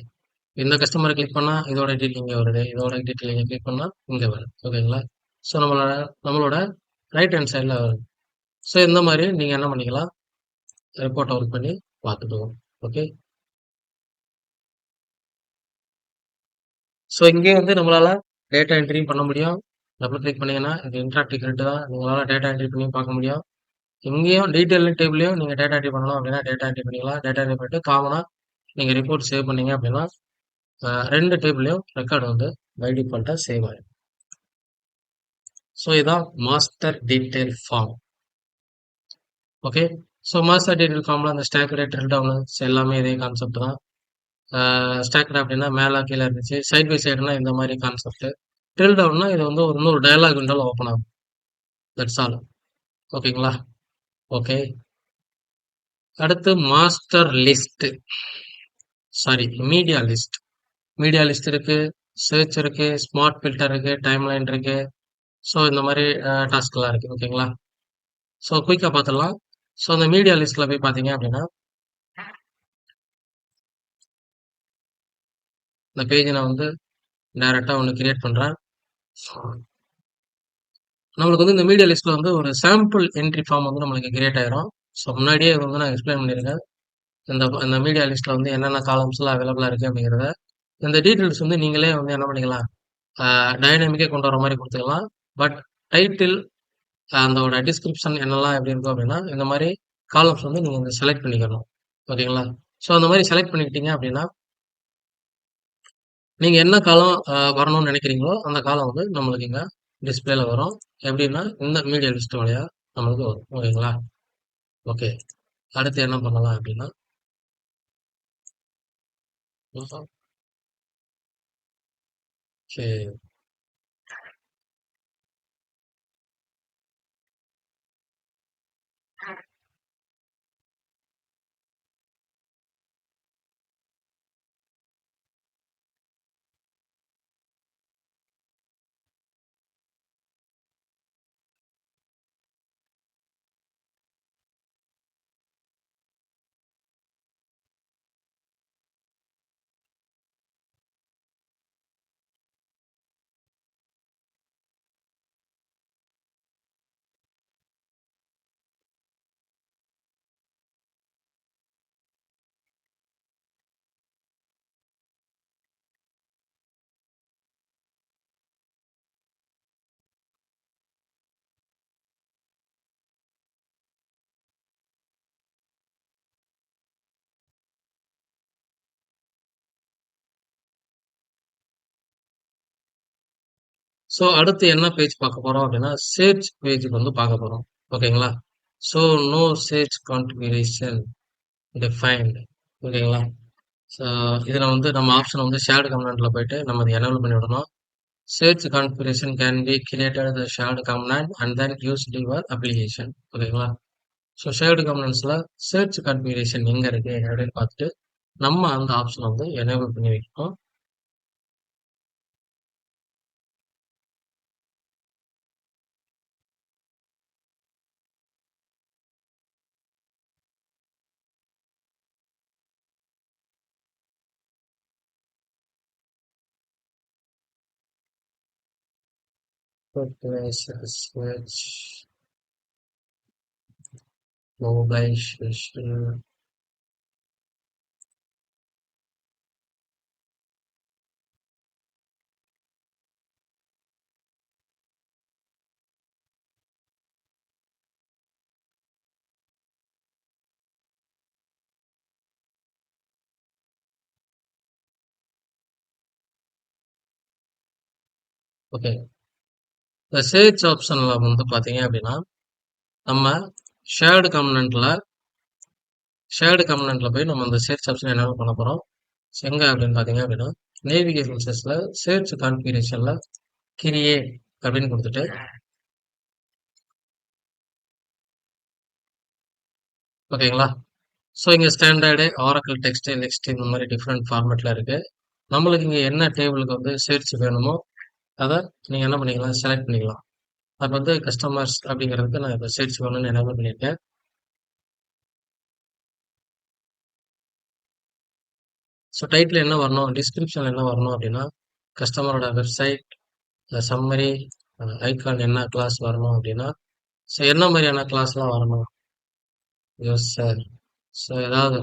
இந்த கஸ்டமர கிளிக் பண்ணா இதோட டீட்டெயில் இங்க வருது. இதோட டீட்டெயில் இங்க கிளிக் பண்ணா இங்க வருது. ஓகேங்களா? ஸோ நம்மளோட நம்மளோட ரைட் ஹேண்ட் சைடுல வருது. ஸோ இந்த மாரி நீங்க என்ன பண்ணிக்கலாம், ரிப்போர்ட் ஒர்க் பண்ணி பார்த்துக்கலாம். ஓகே. ஸோ இங்கேயும் வந்து நம்மளால டேட்டா என்ட்ரியும் பண்ண முடியும். டபுள் கிளிக் பண்ணீங்கன்னா, இது இன்டராக்டிவ் கிரிட் தான். உங்களால டேட்டா என்ட்ரி பண்ணி பார்க்க முடியும். இங்கேயும் டீட்டெயில் டேபிள்லயும் நீங்க டேட்டா என்ட்ரி பண்ணணும் அப்படின்னா, டேட்டா என்ட்ரி பண்ணிக்கலாம். டேட்டா என்ட்ரி பண்ணிட்டு காமனா நீங்க ரிப்போர்ட் சேவ் பண்ணீங்க அப்படின்னா, 2 டேபிள்லயும் ரெக்கார்ட் வந்து பை டிஃபால்ட்டா சேவ் ஆயிடும். ஸோ இதான் master detail form. Okay. So master detail ஃபார்ம்ல அந்த ஸ்டாக் ரேட் ட்ரில் டவுன் எல்லாமே இதே கான்செப்ட் தான். ஸ்டாக்ட் அப்படின்னா மேல கீழே இருந்துச்சு. சைட் பை சைடுனா இந்த மாதிரி கான்செப்ட். ட்ரில் டவுன்னா இது வந்து ஒரு இன்னொரு டயலாக் விண்டோல ஓப்பன் ஆகும். That's all. ஓகேங்களா? ஓகே. அடுத்து master list. Sorry, media list. Media list இருக்கு, சர்ச் இருக்கு, ஸ்மார்ட் ஃபில்டர் இருக்கு, டைம்லைன் இருக்கு. ஸோ இந்த மாதிரி டாஸ்க்லாம் இருக்கு. ஓகேங்களா? ஸோ குயிக்கா பார்த்துடலாம். ஸோ அந்த மீடியா லிஸ்ட்ல போய் பார்த்தீங்க அப்படின்னா, இந்த பேஜ் நான் வந்து டைரக்டா ஒன்று கிரியேட் பண்றேன். நம்மளுக்கு வந்து இந்த மீடியா லிஸ்ட்ல வந்து ஒரு சாம்பிள் என்ட்ரி ஃபார்ம் வந்து நம்மளுக்கு கிரியேட் ஆயிரும். ஸோ முன்னாடியே வந்து நான் எக்ஸ்பிளைன் பண்ணியிருக்கேன். இந்த இந்த மீடியா லிஸ்ட்ல வந்து என்னென்ன காலம்ஸ்லாம் அவைலபிளா இருக்கு அப்படிங்கிறத. இந்த டீட்டெயில்ஸ் வந்து நீங்களே வந்து என்ன பண்ணிக்கலாம், டைனமிக்கே கொண்டு வர மாதிரி கொடுத்துக்கலாம். பட் டைட்டில், அதோட டிஸ்கிரிப்ஷன் என்னெல்லாம் எப்படி இருக்கும் அப்படின்னா, இந்த மாதிரி காலம்ஸ் வந்து நீங்க வந்து செலக்ட் பண்ணிக்கணும். ஓகேங்களா? ஸோ அந்த மாதிரி செலக்ட் பண்ணிக்கிட்டீங்க அப்படின்னா, நீங்க என்ன காலம் வரணும்னு நினைக்கிறீங்களோ அந்த காலம் வந்து நம்மளுக்கு இங்க டிஸ்பிளேல வரும். எப்படின்னா இந்த மீடியா லிஸ்ட் வழியா நம்மளுக்கு வரும். ஓகேங்களா? ஓகே. அடுத்து என்ன பண்ணலாம் அப்படின்னா, சரி. ஸோ அடுத்து என்ன பேஜ் பார்க்க போறோம் அப்படின்னா, சர்ச் பேஜுக்கு வந்து பார்க்க போறோம். ஓகேங்களா? So no search configuration defined. ஓகேங்களா? ஸோ இதில் வந்து நம்ம ஆப்ஷன் வந்து ஷேர்டு கம்ப்ளைண்ட்ல போயிட்டு நம்ம அதை எனேபிள் பண்ணி விடணும். Search configuration can be created the shared complaint and then used your application. ஓகேங்களா? ஸோ ஷேர்டு கம்ப்ளைண்ட்ஸ்ல சர்ச் கான்ஃபிகரேஷன் எங்க இருக்கு அப்படின்னு பார்த்துட்டு நம்ம அந்த ஆப்ஷனை வந்து எனேபிள் பண்ணி வைக்கணும். Switch, mobilization. ஓகே. இந்த சர்ச் ஆப்ஷன்ல வந்து பார்த்தீங்க அப்படின்னா, நம்ம ஷேர்டு காம்பனன்ட்ல போய் நம்ம அந்த சர்ச் ஆப்ஷன் என்ன பண்ண போறோம்? எங்க அப்படின்னு பார்த்தீங்க அப்படின்னா, நேவிகேஷன் செஸ்ல சர்ச் கான்ஃபிகரேஷன்ல கிரியேட் அப்படின்னு கொடுத்துட்டு, ஓகேங்களா? ஸோ இங்க ஸ்டாண்டர்டு, ஆரக்கிள் டெக்ஸ்ட், நெக்ஸ்ட் இந்த மாதிரி டிஃப்ரெண்ட் ஃபார்மேட்ல இருக்கு. நம்மளுக்கு இங்க என்ன டேபிளுக்கு வந்து சர்ச் வேணுமோ, அத நீங்க என்ன பண்ணிக்கலாம்? செலக்ட் பண்ணிக்கலாம். அப்ப வந்து கஸ்டமர்ஸ் அப்படிங்கிறதுக்கு நான் இப்ப சர்ச் வேணும்னு எனேபிள் பண்ணியிருக்கேன். ஸோ டைட்டில் என்ன வரணும்? டிஸ்கிரிப்ஷன்ல என்ன வரணும் அப்படின்னா, கஸ்டமரோட வெப்சைட், சம்மரி, ஐகான் என்ன கிளாஸ் வரணும் அப்படின்னா, ஸோ என்ன மாதிரியான கிளாஸ்லாம் வரணும்? Yes sir. ஸோ ஏதாவது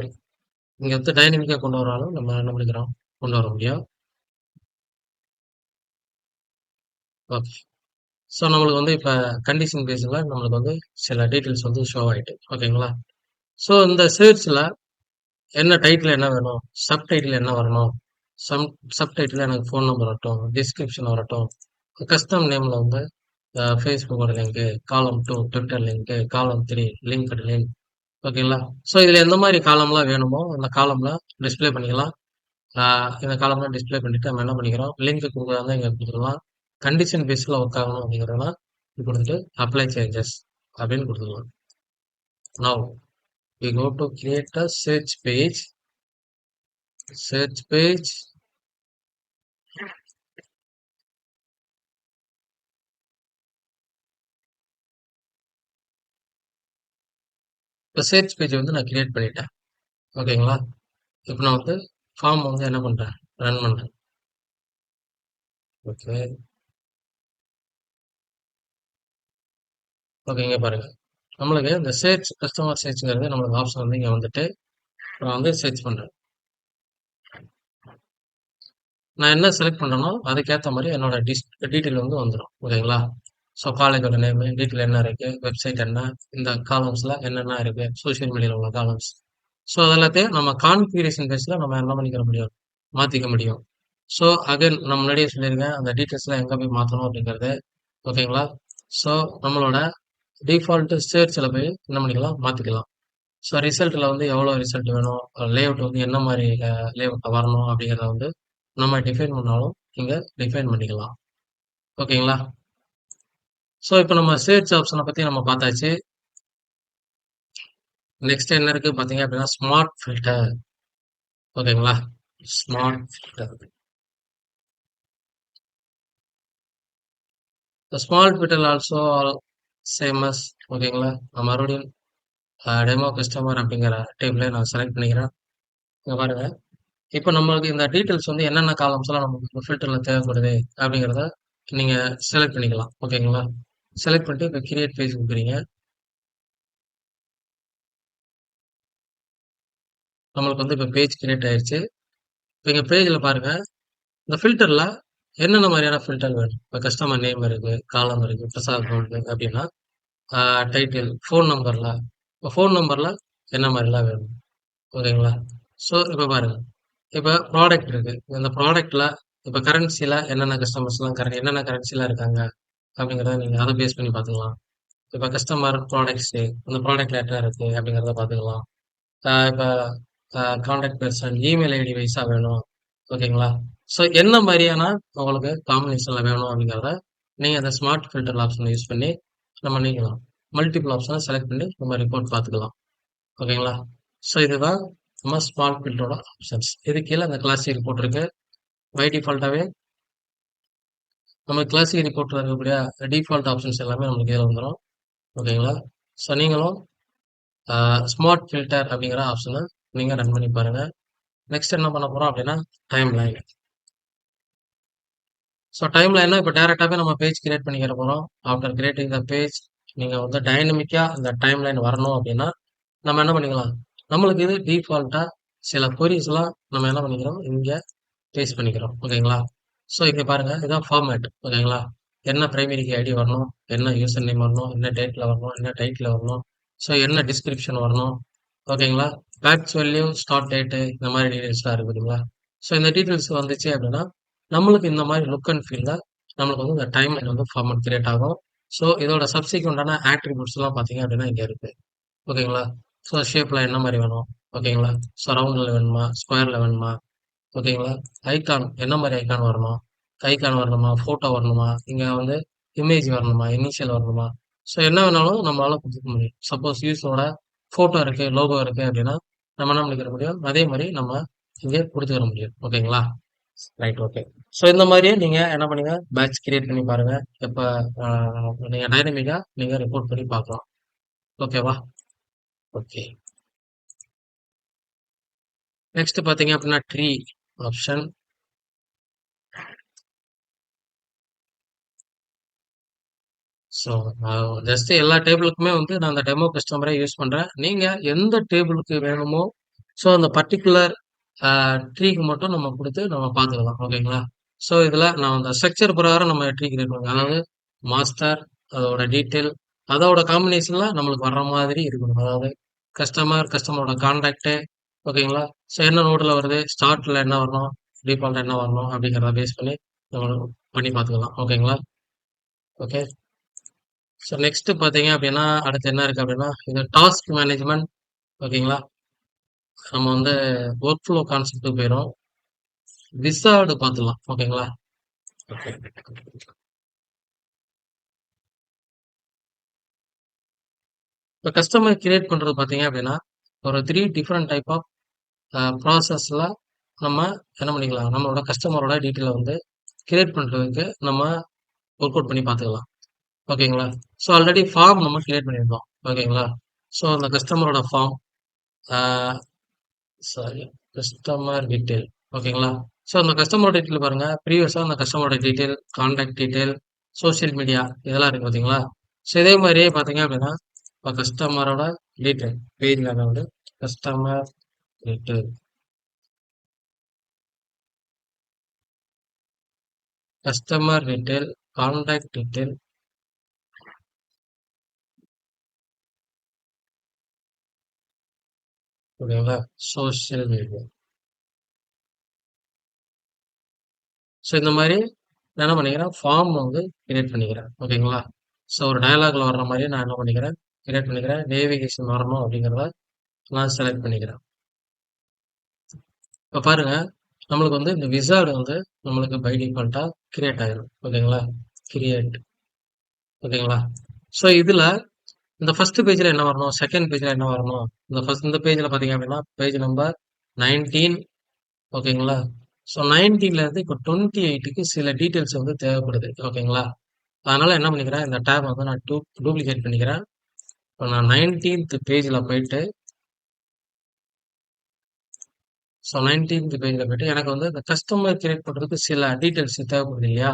இங்க வந்து டைனமிக்கா கொண்டு வராலும் நம்ம என்ன பண்ணிக்கிறோம்? கொண்டு வர முடியும். ஓகே. ஸோ நம்மளுக்கு வந்து இப்ப கண்டிஷன் பேஸ்ல நம்மளுக்கு வந்து சில டீட்டெயில்ஸ் வந்து ஷோ ஆயிட்டு. ஓகேங்களா? ஸோ இந்த சர்ச்ல என்ன டைட்டில் என்ன வேணும்? சப் டைட்டில் என்ன வரணும்? சம் சப் டைட்டில் எனக்கு ஃபோன் நம்பர் வரட்டும், டிஸ்கிரிப்ஷன் வரட்டும், கஸ்டம் நேம்ல வந்து ஃபேஸ்புக்கோட லிங்க், காலம் 2 ட்விட்டர் லிங்க், காலம் 3 லிங்க்டு லிங்க். ஓகேங்களா? ஸோ இதுல எந்த மாதிரி காலம்லாம் வேணுமோ அந்த காலம்லாம் டிஸ்ப்ளே பண்ணிக்கலாம். இந்த காலம்லாம் டிஸ்ப்ளே பண்ணிட்டு நம்ம என்ன பண்ணிக்கிறோம்? லிங்க் கொடுக்குறதா இங்க கொடுத்துக்கலாம். கண்டிஷன் பேஸ்ல ஒர்க் ஆகணும் அப்படிங்கிறதெல்லாம் கொடுத்துட்டு அப்ளை சேஞ்சஸ் அப்படின்னு கொடுத்துக்கலாம். Now we go to create a search page. Search page. இப்போ சர்ச் பேஜ் வந்து நான் கிரியேட் பண்ணிட்டேன். ஓகேங்களா? இப்போ நான் வந்து ஃபார்ம் வந்து என்ன பண்றேன்? ரன் பண்றேன். ஓகே. ஓகே, இங்க பாருங்க. நம்மளுக்கு இந்த சர்ச் கஸ்டமர் சர்ச்ங்கிறது நம்மளுக்கு ஆப்ஷன் வந்து இங்க வந்துட்டு நான் வந்து சர்ச் பண்றேன். நான் என்ன செலக்ட் பண்றேனோ அதுக்கேத்த மாதிரி என்னோட டீட்டெயில் வந்து வந்துடும். ஓகேங்களா? ஸோ காலேஜோட நேம், டீட்டெயில் என்ன இருக்கு, வெப்சைட் என்ன, இந்த காலம்ஸ்ல என்னென்ன இருக்கு, சோஷியல் மீடியால உள்ள காலம்ஸ். ஸோ அதெல்லாத்தையும் நம்ம கான்ஃபிகரேஷன் பேஸ்ல நம்ம என்ன பண்ணிக்க முடியும்? மாத்திக்க முடியும். ஸோ அகைன் நான் முன்னாடியே சொல்லியிருக்கேன், அந்த டீட்டெயில்ஸ்லாம் எங்க போய் மாத்தணும் அப்படிங்கிறது. ஓகேங்களா? ஸோ நம்மளோட டிஃபால்ட் சர்ச்ல போய் என்ன பண்ணிக்கலாம்? மாத்திக்கலாம். ஸோ ரிசல்ட்ல வந்து எவ்வளோ ரிசல்ட் வேணும், லேஅவுட் வந்து என்ன மாதிரி லேஅவுட்ல வரணும் அப்படிங்கிறத வந்து நம்ம டிஃபைன் பண்ணாலும் இங்க டிஃபைன் பண்ணிக்கலாம். ஓகேங்களா? ஸோ இப்போ நம்ம சர்ச் ஆப்ஷனை பத்தி நம்ம பார்த்தாச்சு. நெக்ஸ்ட் என்ன இருக்கு பார்த்தீங்க அப்படின்னா ஸ்மார்ட் ஃபில்டர். ஓகேங்களா? Smart filter. Smart filter also same as. ஓகேங்களா? நான் மறுபடியும் டெமோ கஸ்டமர் அப்படிங்கிற டேபிள நான் செலக்ட் பண்ணிக்கிறேன். இங்க பாருங்க. இப்போ நம்மளுக்கு இந்த டீட்டெயில்ஸ் வந்து என்னென்ன காலம்ஸ்லாம் நமக்கு ஃபில்டர்ல தேவைப்படுது அப்படிங்கிறத நீங்க செலக்ட் பண்ணிக்கலாம். ஓகேங்களா? செலக்ட் பண்ணிட்டு இப்போ கிரியேட் பேஜ் கொடுக்குறீங்க. நம்மளுக்கு வந்து இப்போ பேஜ் கிரியேட் ஆயிருச்சு. இப்போ இங்க பேஜ்ல பாருங்க. இந்த ஃபில்டர்ல என்னென்ன மாதிரியான ஃபில்டர் வேணும்? இப்போ கஸ்டமர் நேம் இருக்கு, காலம் இருக்கு, பிரசாத் கோல்டு அப்படின்னா டைட்டில், ஃபோன் நம்பர்ல இப்போ ஃபோன் நம்பர்ல என்ன மாதிரிலாம் வேணும்? ஓகேங்களா? ஸோ இப்போ பாருங்க. இப்போ ப்ராடக்ட் இருக்கு. இந்த ப்ராடக்ட்ல இப்போ கரன்சில என்னென்ன கஸ்டமர்ஸ்லாம் என்னென்ன கரன்சில இருக்காங்க அப்படிங்கிறத நீங்க அதை பேஸ் பண்ணி பார்த்துக்கலாம். இப்போ கஸ்டமர் ப்ராடக்ட்ஸ் அந்த ப்ராடக்ட்ல என்ன இருக்கு அப்படிங்கிறத பார்த்துக்கலாம். இப்போ கான்டாக்ட் பர்சன் இமெயில் ஐடி வைஸா வேணும். ஓகேங்களா? ஸோ என்ன மாதிரியான உங்களுக்கு காம்பினேஷன்ல வேணும் அப்படிங்கிறத நீங்க அந்த ஸ்மார்ட் ஃபில்டர் ஆப்ஷனை யூஸ் பண்ணி நம்ம நீக்கலாம். மல்டிபிள் ஆப்ஷனை செலக்ட் பண்ணி நம்ம ரிப்போர்ட் பார்த்துக்கலாம். ஓகேங்களா? ஸோ இதுதான் நம்ம ஸ்மார்ட் ஃபில்டரோட ஆப்ஷன்ஸ். இது கீழே அந்த கிளாசிக் ரிப்போர்ட் இருக்கு. பை டிஃபால்ட்டாவே நம்ம கிளாசிக் ரிப்போர்ட்ல இருக்கக்கூடிய டிஃபால்ட் ஆப்ஷன்ஸ் எல்லாமே நமக்கு இதில் வந்துடும். ஓகேங்களா? ஸோ நீங்களும் ஸ்மார்ட் ஃபில்டர் அப்படிங்கிற ஆப்ஷனை நீங்க ரன் பண்ணி பாருங்க. நெக்ஸ்ட் என்ன பண்ண போறோம் அப்படின்னா டைம் லைன். ஸோ டைம் லைன்னா இப்போ டேரெக்டாகவே நம்ம பேஜ் கிரியேட் பண்ணிக்கிற போகிறோம். ஆஃப்டர் கிரியேட்டிங் த பேஜ் நீங்கள் வந்து டைனமிக்காக இந்த டைம் லைன் வரணும் அப்படின்னா நம்ம என்ன பண்ணிக்கலாம், நம்மளுக்கு இது டிஃபால்ட்டாக சில கொரீஸ்லாம் நம்ம என்ன பண்ணிக்கிறோம் இங்கே பேஸ்ட் பண்ணிக்கிறோம். ஓகேங்களா? ஸோ இங்க பாருங்க இதான் ஃபார்மேட். ஓகேங்களா? என்ன பிரைமரி கீ ஐடி வரணும், என்ன யூசர் நேம் வரணும், என்ன டேட்ல வரணும், என்ன டைட்டில் வரணும், ஸோ என்ன டிஸ்கிரிப்ஷன் வரணும். ஓகேங்களா? பேட்ச் வேல்யூ, ஸ்டார்ட் டேட்டு இந்த மாதிரி டீடைல்ஸ்லாம் இருக்கு பார்த்தீங்களா? ஸோ இந்த டீடைல்ஸ் வந்துச்சு அப்படின்னா, நம்மளுக்கு இந்த மாதிரி லுக் அண்ட் ஃபீல்ல நம்மளுக்கு வந்து இந்த டைம் லைன் வந்து ஃபார்மேட் கிரியேட் ஆகும். ஸோ இதோட சப்சிக்வெண்டான ஆட்ரிபியூட்ஸ்லாம் பார்த்தீங்க அப்படின்னா இங்க இருக்கு. ஓகேங்களா? ஸோ ஷேப்ல என்ன மாதிரி வேணும்? ஓகேங்களா? ஸோ ரவுண்டில் வேணுமா? ஸ்கொயர்ல வேணுமா? ஓகேங்களா? ஐகான் என்ன மாரி ஐகான் வரணும்? ஐகான் வரணுமா? ஃபோட்டோ வரணுமா? இங்க வந்து இமேஜ் வரணுமா? இனிஷியல் வரணுமா? ஸோ என்ன வேணாலும் நம்மளால குடுத்துக்க முடியும். சப்போஸ் யூஸரோட ஃபோட்டோ இருக்கு, லோகோ இருக்கு அப்டின்னா, நம்ம என்ன பண்ணிக்கிற முடியும்? அதே மாரி நம்ம இங்க குடுத்துக்கிற முடியும். ஓகேங்களா? Right okay. ஸோ இந்த மாரியே நீங்க என்ன பண்ணுங்க, பேட்ச் கிரியேட் பண்ணி பாருங்க. இப்ப அ நீங்க டைனமிக்கா நீங்க ரிப்போர்ட் பண்ணி பார்க்கலாம். ஓகேவா? ஓகே. நெக்ஸ்ட் பார்த்தீங்க அப்டின்னா ட்ரீ ஆப்ஷன். ஸோ, ஜஸ்ட் எல்லா டேபிளுக்குமே வந்து நான் அந்த டெமோ கஸ்டமரே யூஸ் பண்றேன். நீங்க எந்த டேபிளுக்கு வேணுமோ, ஸோ அந்த பர்ட்டிகுலர் ட்ரீக்கு மட்டும் நம்ம குடுத்து நம்ம பார்த்துக்கலாம். ஓகேங்களா? ஸோ, இதுல நான் அந்த ஸ்ட்ரக்சர் பிரகாரம் நம்ம ட்ரீ கிரியேட் பண்ணுவோம். அதாவது மாஸ்டர், அதோட டீட்டெயில், அதோட காம்பினேஷன்ல நம்மளுக்கு வர்ற மாதிரி இருக்கணும். அதாவது கஸ்டமரோட கான்டாக்ட் ஓகேங்களா? ஸோ என்ன நோடுல வருது, ஸ்டார்ட்ல என்ன வரணும், டிஃபால்ட்டா என்ன வரணும் அப்படிங்கிறத பேஸ் பண்ணி நம்ம பண்ணி பார்த்துக்கலாம். ஓகேங்களா? ஓகே. ஸோ நெக்ஸ்ட் பார்த்தீங்க அப்படின்னா, அடுத்து என்ன இருக்கு அப்படின்னா, இது டாஸ்க் மேனேஜ்மென்ட் ஓகேங்களா? நம்ம வந்து ஒர்க் ஃப்ளோ கான்செப்ட்க்கு போயிரும். விசார்டு பார்த்துடலாம். ஓகேங்களா? ஓகே. இப்போ கஸ்டமர் கிரியேட் பண்றது பார்த்தீங்க அப்படின்னா, ஒரு 3 டிஃபரெண்ட் டைப் ஆஃப் ப்ராசஸ்ல நம்ம என்ன பண்ணிக்கலாம், நம்மளோட கஸ்டமரோட டீட்டெயில வந்து கிரியேட் பண்றதுக்கு நம்ம ஒர்க் அவுட் பண்ணி பார்த்துக்கலாம். ஓகேங்களா? ஸோ ஆல்ரெடி ஃபார்ம் நம்ம கிரியேட் பண்ணியிருந்தோம். ஓகேங்களா? ஸோ அந்த கஸ்டமரோட form ah sorry customer detail ஓகேங்களா? ஸோ அந்த கஸ்டமரோட டீட்டெயில் பாருங்க. ப்ரீவியஸா அந்த கஸ்டமரோட detail, contact detail, social media இதெல்லாம் இருக்கு பார்த்தீங்களா? ஸோ இதே மாதிரியே பார்த்தீங்க அப்படின்னா, இப்போ கஸ்டமரோட டீட்டெயில் பேஜ்ல வந்து customer detail, customer detail, contact detail ஓகேங்களா? Social media. ஸோ இந்த மாதிரி நான் என்ன பண்ணிக்கிறேன், ஃபார்ம் வந்து கிரியேட் பண்ணிக்கிறேன். ஓகேங்களா? ஸோ ஒரு டயலாக்ல வர்ற மாதிரி நான் என்ன பண்ணிக்கிறேன், கிரியேட் பண்ணிக்கிறேன். நேவிகேஷன் வரணும் அப்படிங்கிறத நான் செலக்ட் பண்ணிக்கிறேன். இப்போ பாருங்க, நம்மளுக்கு வந்து இந்த விசார்டு வந்து நம்மளுக்கு பை டிஃபால்ட்டா கிரியேட் ஆயிரும். ஓகேங்களா? கிரியேட் ஓகேங்களா? ஸோ இதுல இந்த ஃபர்ஸ்ட் பேஜ்ல என்ன வரணும், செகண்ட் பேஜ்ல என்ன வரணும், இந்த பேஜ்ல பாத்தீங்க அப்படின்னா பேஜ் நம்பர் 19 ஓகேங்களா? ஸோ 19ல இருந்து இப்போ 28க்கு சில டீட்டெயில்ஸ் வந்து தேவைப்படுது. ஓகேங்களா? அதனால என்ன பண்ணிக்கிறேன், இந்த டேப் வந்து நான் டூப்ளிகேட் பண்ணிக்கிறேன். இப்போ நான் 19th பேஜ்ல போயிட்டு ஸோ 19th பேஜ்ல போயிட்டு எனக்கு வந்து இந்த கஸ்டமர் கிரியேட் பண்றதுக்கு சில டீட்டெயில்ஸ் தேவைப்படுது இல்லையா?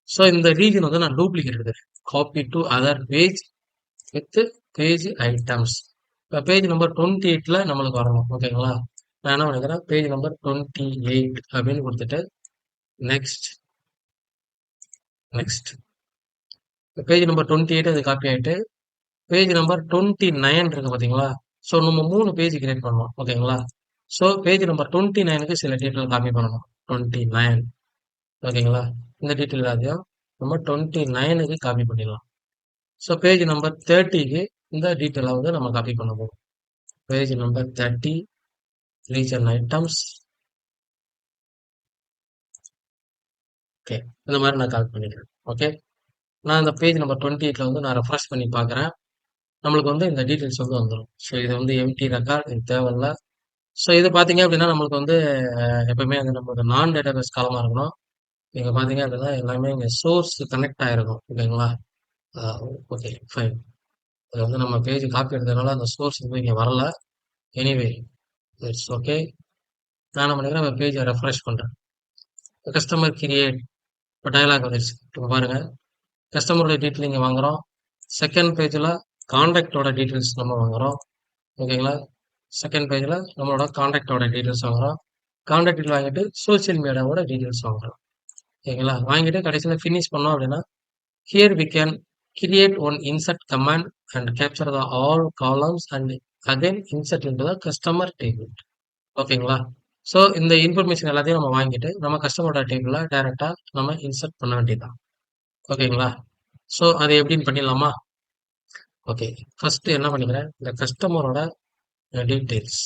ஸோ இந்த ரீஜன் வந்து நான் டூப்ளிகேட் எடுக்கிறேன். Copy to other page with page items. இப்போ பேஜ் நம்பர் 28ல நம்மளுக்கு வரணும். ஓகேங்களா? நான் என்ன பண்ணிக்கிறேன், பேஜ் நம்பர் 28 அப்படின்னு கொடுத்துட்டு நெக்ஸ்ட் நெக்ஸ்ட். பேஜ் நம்பர் 28 அது காப்பி ஆயிட்டு பேஜ் நம்பர் 29 இருக்கு பாத்தீங்களா? ஸோ நம்ம 3 பேஜ் கிரியேட் பண்ணோம். ஓகேங்களா? ஸோ பேஜ் நம்பர் 29க்கு சில டீட்டெயில் காப்பி பண்ணணும். 29 ஓகேங்களா? இந்த டீட்டெயில் எல்லாத்தையும் நம்ம 29க்கு காப்பி பண்ணிடலாம். ஸோ பேஜ் நம்பர் 30க்கு இந்த டீட்டெயிலை வந்து நம்ம காப்பி பண்ண போறோம். Page number 30 region items okay. இந்த மாதிரி நான் காப்பி பண்ணிக்கிறேன். ஓகே. நான் இந்த பேஜ் நம்பர் 28ல வந்து நான் ரெஃப்ரெஷ் பண்ணி பார்க்குறேன். நம்மளுக்கு வந்து இந்த டீட்டெயில்ஸ் வந்து வந்துடும். ஸோ இது வந்து எம்டி ரெக்கார்ட் இது தேவையில்ல. ஸோ இது பார்த்தீங்க அப்படின்னா நம்மளுக்கு வந்து எப்பவுமே வந்து நம்மளுக்கு நான் டேட்டாபேஸ் காலமாக இருக்கணும். இங்க பார்த்தீங்க அப்படின்னா எல்லாமே இங்க சோர்ஸ் கனெக்ட் ஆயிருக்கும். ஓகேங்களா? Okay fine. அது வந்து நம்ம பேஜ் காப்பி எடுத்ததுனால அந்த சோர்ஸ் வந்து இங்க வரல. Anyway it's okay. நான் என்ன பண்ணிக்கிறேன் பேஜை ரெஃப்ரெஷ் பண்றேன். கஸ்டமர் கிரியேட் இப்போ டயலாக் வந்துருச்சு. இப்போ பாருங்க, கஸ்டமரோட டீட்டெயில் இங்கே வாங்குறோம். செகண்ட் பேஜில் காண்டாக்டோட டீட்டெயில்ஸ் நம்ம வாங்குறோம். ஓகேங்களா? செகண்ட் பேஜில் நம்மளோட காண்டாக்டோட டீட்டெயில்ஸ் வாங்குறோம். காண்டாக்ட் டீட்டெயில் வாங்கிட்டு சோஷியல் மீடியாவோட டீட்டெயில்ஸ் வாங்குறோம். ஓகேங்களா? வாங்கிட்டு கடைசியில் ஃபினிஷ் பண்ணோம் அப்படின்னா, here we can create one insert command and capture the all columns and again insert into the customer table. ஓகேங்களா? ஸோ இந்த இன்ஃபர்மேஷன் எல்லாத்தையும் நம்ம வாங்கிட்டு நம்ம கஸ்டமரோட டேபிளில் டைரெக்டாக நம்ம இன்சர்ட் பண்ண வேண்டியதுதான். ஓகேங்களா? ஸோ அது எப்படின்னு பண்ணிடலாமா? ஓகே, ஃபர்ஸ்ட் என்ன பண்ணிக்கிறேன், இந்த கஸ்டமரோட டீட்டெயில்ஸ்,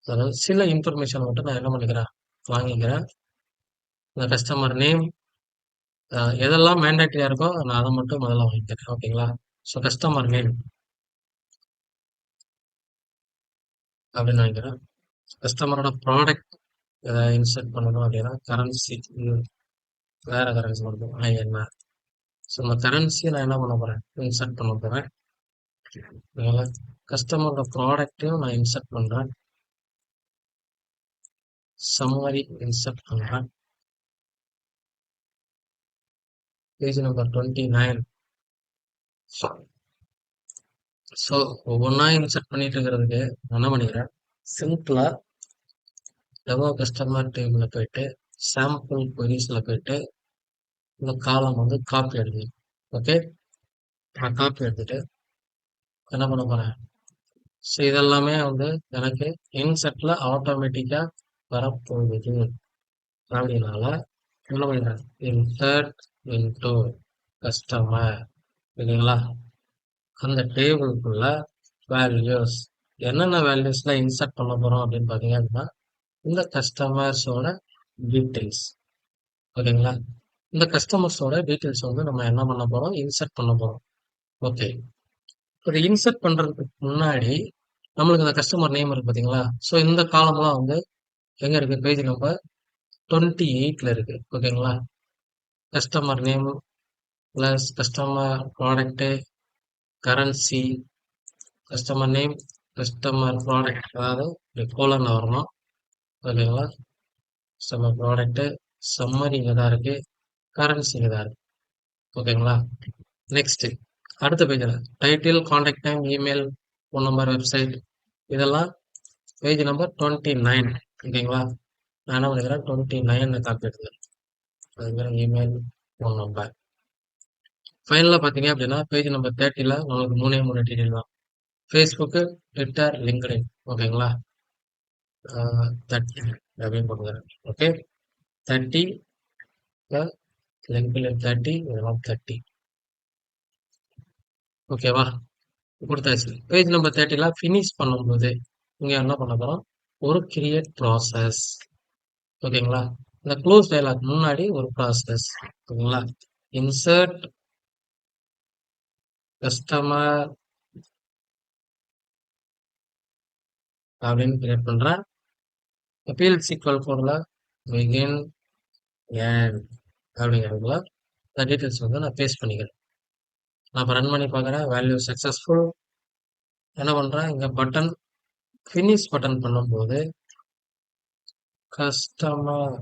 அதாவது சில இன்ஃபர்மேஷன் மட்டும் நான் என்ன பண்ணிக்கிறேன், வாங்கிக்கிறேன். இந்த கஸ்டமர் நேம், எதெல்லாம் மேண்டேட்டரியா இருக்கோ நான் அதை மட்டும் முதல்ல வாங்கிக்கிறேன். ஓகேங்களா? ஸோ கஸ்டமர் நேம் அப்படின்னு வாங்கிக்கிறேன். கஸ்டமரோட ப்ராடக்ட் எதாவது இன்சர்ட் பண்ணணும் அப்படின்னா கரன்சி, வேற கரன்சி மட்டும் என்ன. ஸோ இந்த கரன்சியை நான் என்ன பண்ண போறேன், இன்சர்ட் பண்ண போறேன். அதனால கஸ்டமரோட ப்ராடக்ட்டையும் நான் இன்சர்ட் பண்றேன். சம்மரி இன்சர்ட் பண்றேன். Page number 29. ஸோ ஒவ்வொன்றா இன்சர்ட் பண்ணிட்டு இருக்கிறதுக்கு என்ன பண்ணிக்கிறேன், சிம்பிளா டெமோ கஸ்டமர் டேபிளில் போயிட்டு சாம்பிள் கொரிஸில் போயிட்டு இந்த காலம் வந்து காப்பி எடுக்கணும். ஓகே, நான் காப்பி எடுத்துட்டு என்ன பண்ண போறேன், ஸோ இதெல்லாமே வந்து எனக்கு இன்செர்ட்ல ஆட்டோமேட்டிக்கா வரப்போகுது. அப்படின்னால என்ன பண்ணுறேன், இன்சர்ட் இன்டூ கஸ்டமர், இல்லைங்களா? அந்த டேபிளுக்குள்ள வேல்யூஸ், என்னென்ன வேல்யூஸ்ல இன்சர்ட் பண்ண போறோம் அப்படின்னு பார்த்தீங்க அப்படின்னா இந்த கஸ்டமர்ஸோட டீட்டெயில்ஸ். ஓகேங்களா? இந்த கஸ்டமர்ஸோட டீட்டெயில்ஸ் வந்து நம்ம என்ன பண்ண போறோம், இன்சர்ட் பண்ண போறோம். ஓகே, இதை இன்சர்ட் பண்றதுக்கு முன்னாடி நம்மளுக்கு இந்த கஸ்டமர் நேம் இருக்கு பார்த்தீங்களா? ஸோ இந்த காலம்லாம் வந்து எங்க இருக்கு, பேஜ் நம்பர் 28ல இருக்கு. ஓகேங்களா? Customer name plus customer product currency, customer name customer product, அதாவது கோலன்ல வரணும். ஓகேங்களா? கஸ்டமர் ப்ராடக்ட் சம்மரி இங்கே தான் இருக்கு, கரன்சி இங்கே தான் இருக்கு. ஓகேங்களா? நெக்ஸ்ட் அடுத்த பேஜில் title, contact name, email, phone number, website, இதெல்லாம் பேஜ் நம்பர் 29. ஓகேங்களா? நான் என்ன பண்ணிக்கிறேன், 29 காப்பி எடுத்துக்கிறேன். அதுமாதிரி இமெயில், ஃபோன் நம்பர். ஃபைனலாக பார்த்தீங்க அப்படின்னா பேஜ் நம்பர் 30ல் நம்மளுக்கு 3 டீட்டெயில் தான், ஃபேஸ்புக்கு, ட்விட்டர், லிங்க்டின். ஓகேங்களா? 30 அப்படின்னு போட்டுக்கிறேன். ஓகே, 30 லிங்க்டின் 30, இதெல்லாம் 30. ஓகேவா? கொடுத்தாச்சு. பேஜ் நம்பர் 30ல ஃபினிஷ் பண்ணும்போது இங்கே என்ன பண்ண போகிறோம், ஒரு கிரியேட் ப்ராசஸ். ஓகேங்களா? இந்த க்ளோஸ் டயலாக் முன்னாடி ஒரு ப்ராசஸ். ஓகேங்களா? இன்சர்ட் கஸ்டமர் அப்படின்னு கிரியேட் பண்றேன். ஃபீல்ட் சீக்வல் ஃபோர்ல பிகின் எண்ட் அப்படிங்கிறதுல இந்த டீட்டெயில்ஸ் வந்து நான் பேஸ்ட் பண்ணிக்கிறேன். நான் இப்போ ரன் பண்ணி பார்க்குறேன், வேல்யூ சக்ஸஸ்ஃபுல். என்ன பண்ணுறேன், இங்கே பட்டன் ஃபினிஷ் பட்டன் பண்ணும்போது கஸ்டமர்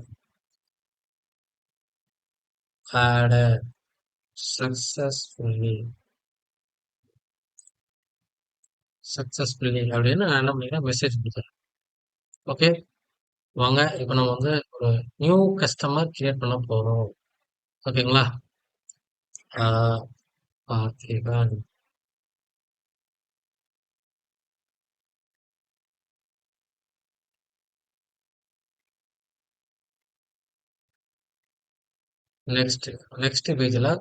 ஆடட் சக்ஸஸ்ஃபுல்லி அப்படின்னு நான் என்ன பண்ணிக்கிறேன், மெசேஜ் கொடுக்குறேன். ஓகே, வாங்க இப்போ நம்ம வந்து ஒரு நியூ கஸ்டமர் கிரியேட் பண்ண போகிறோம். ஓகேங்களா? பார்த்திபன். நெக்ஸ்ட் பேஜில்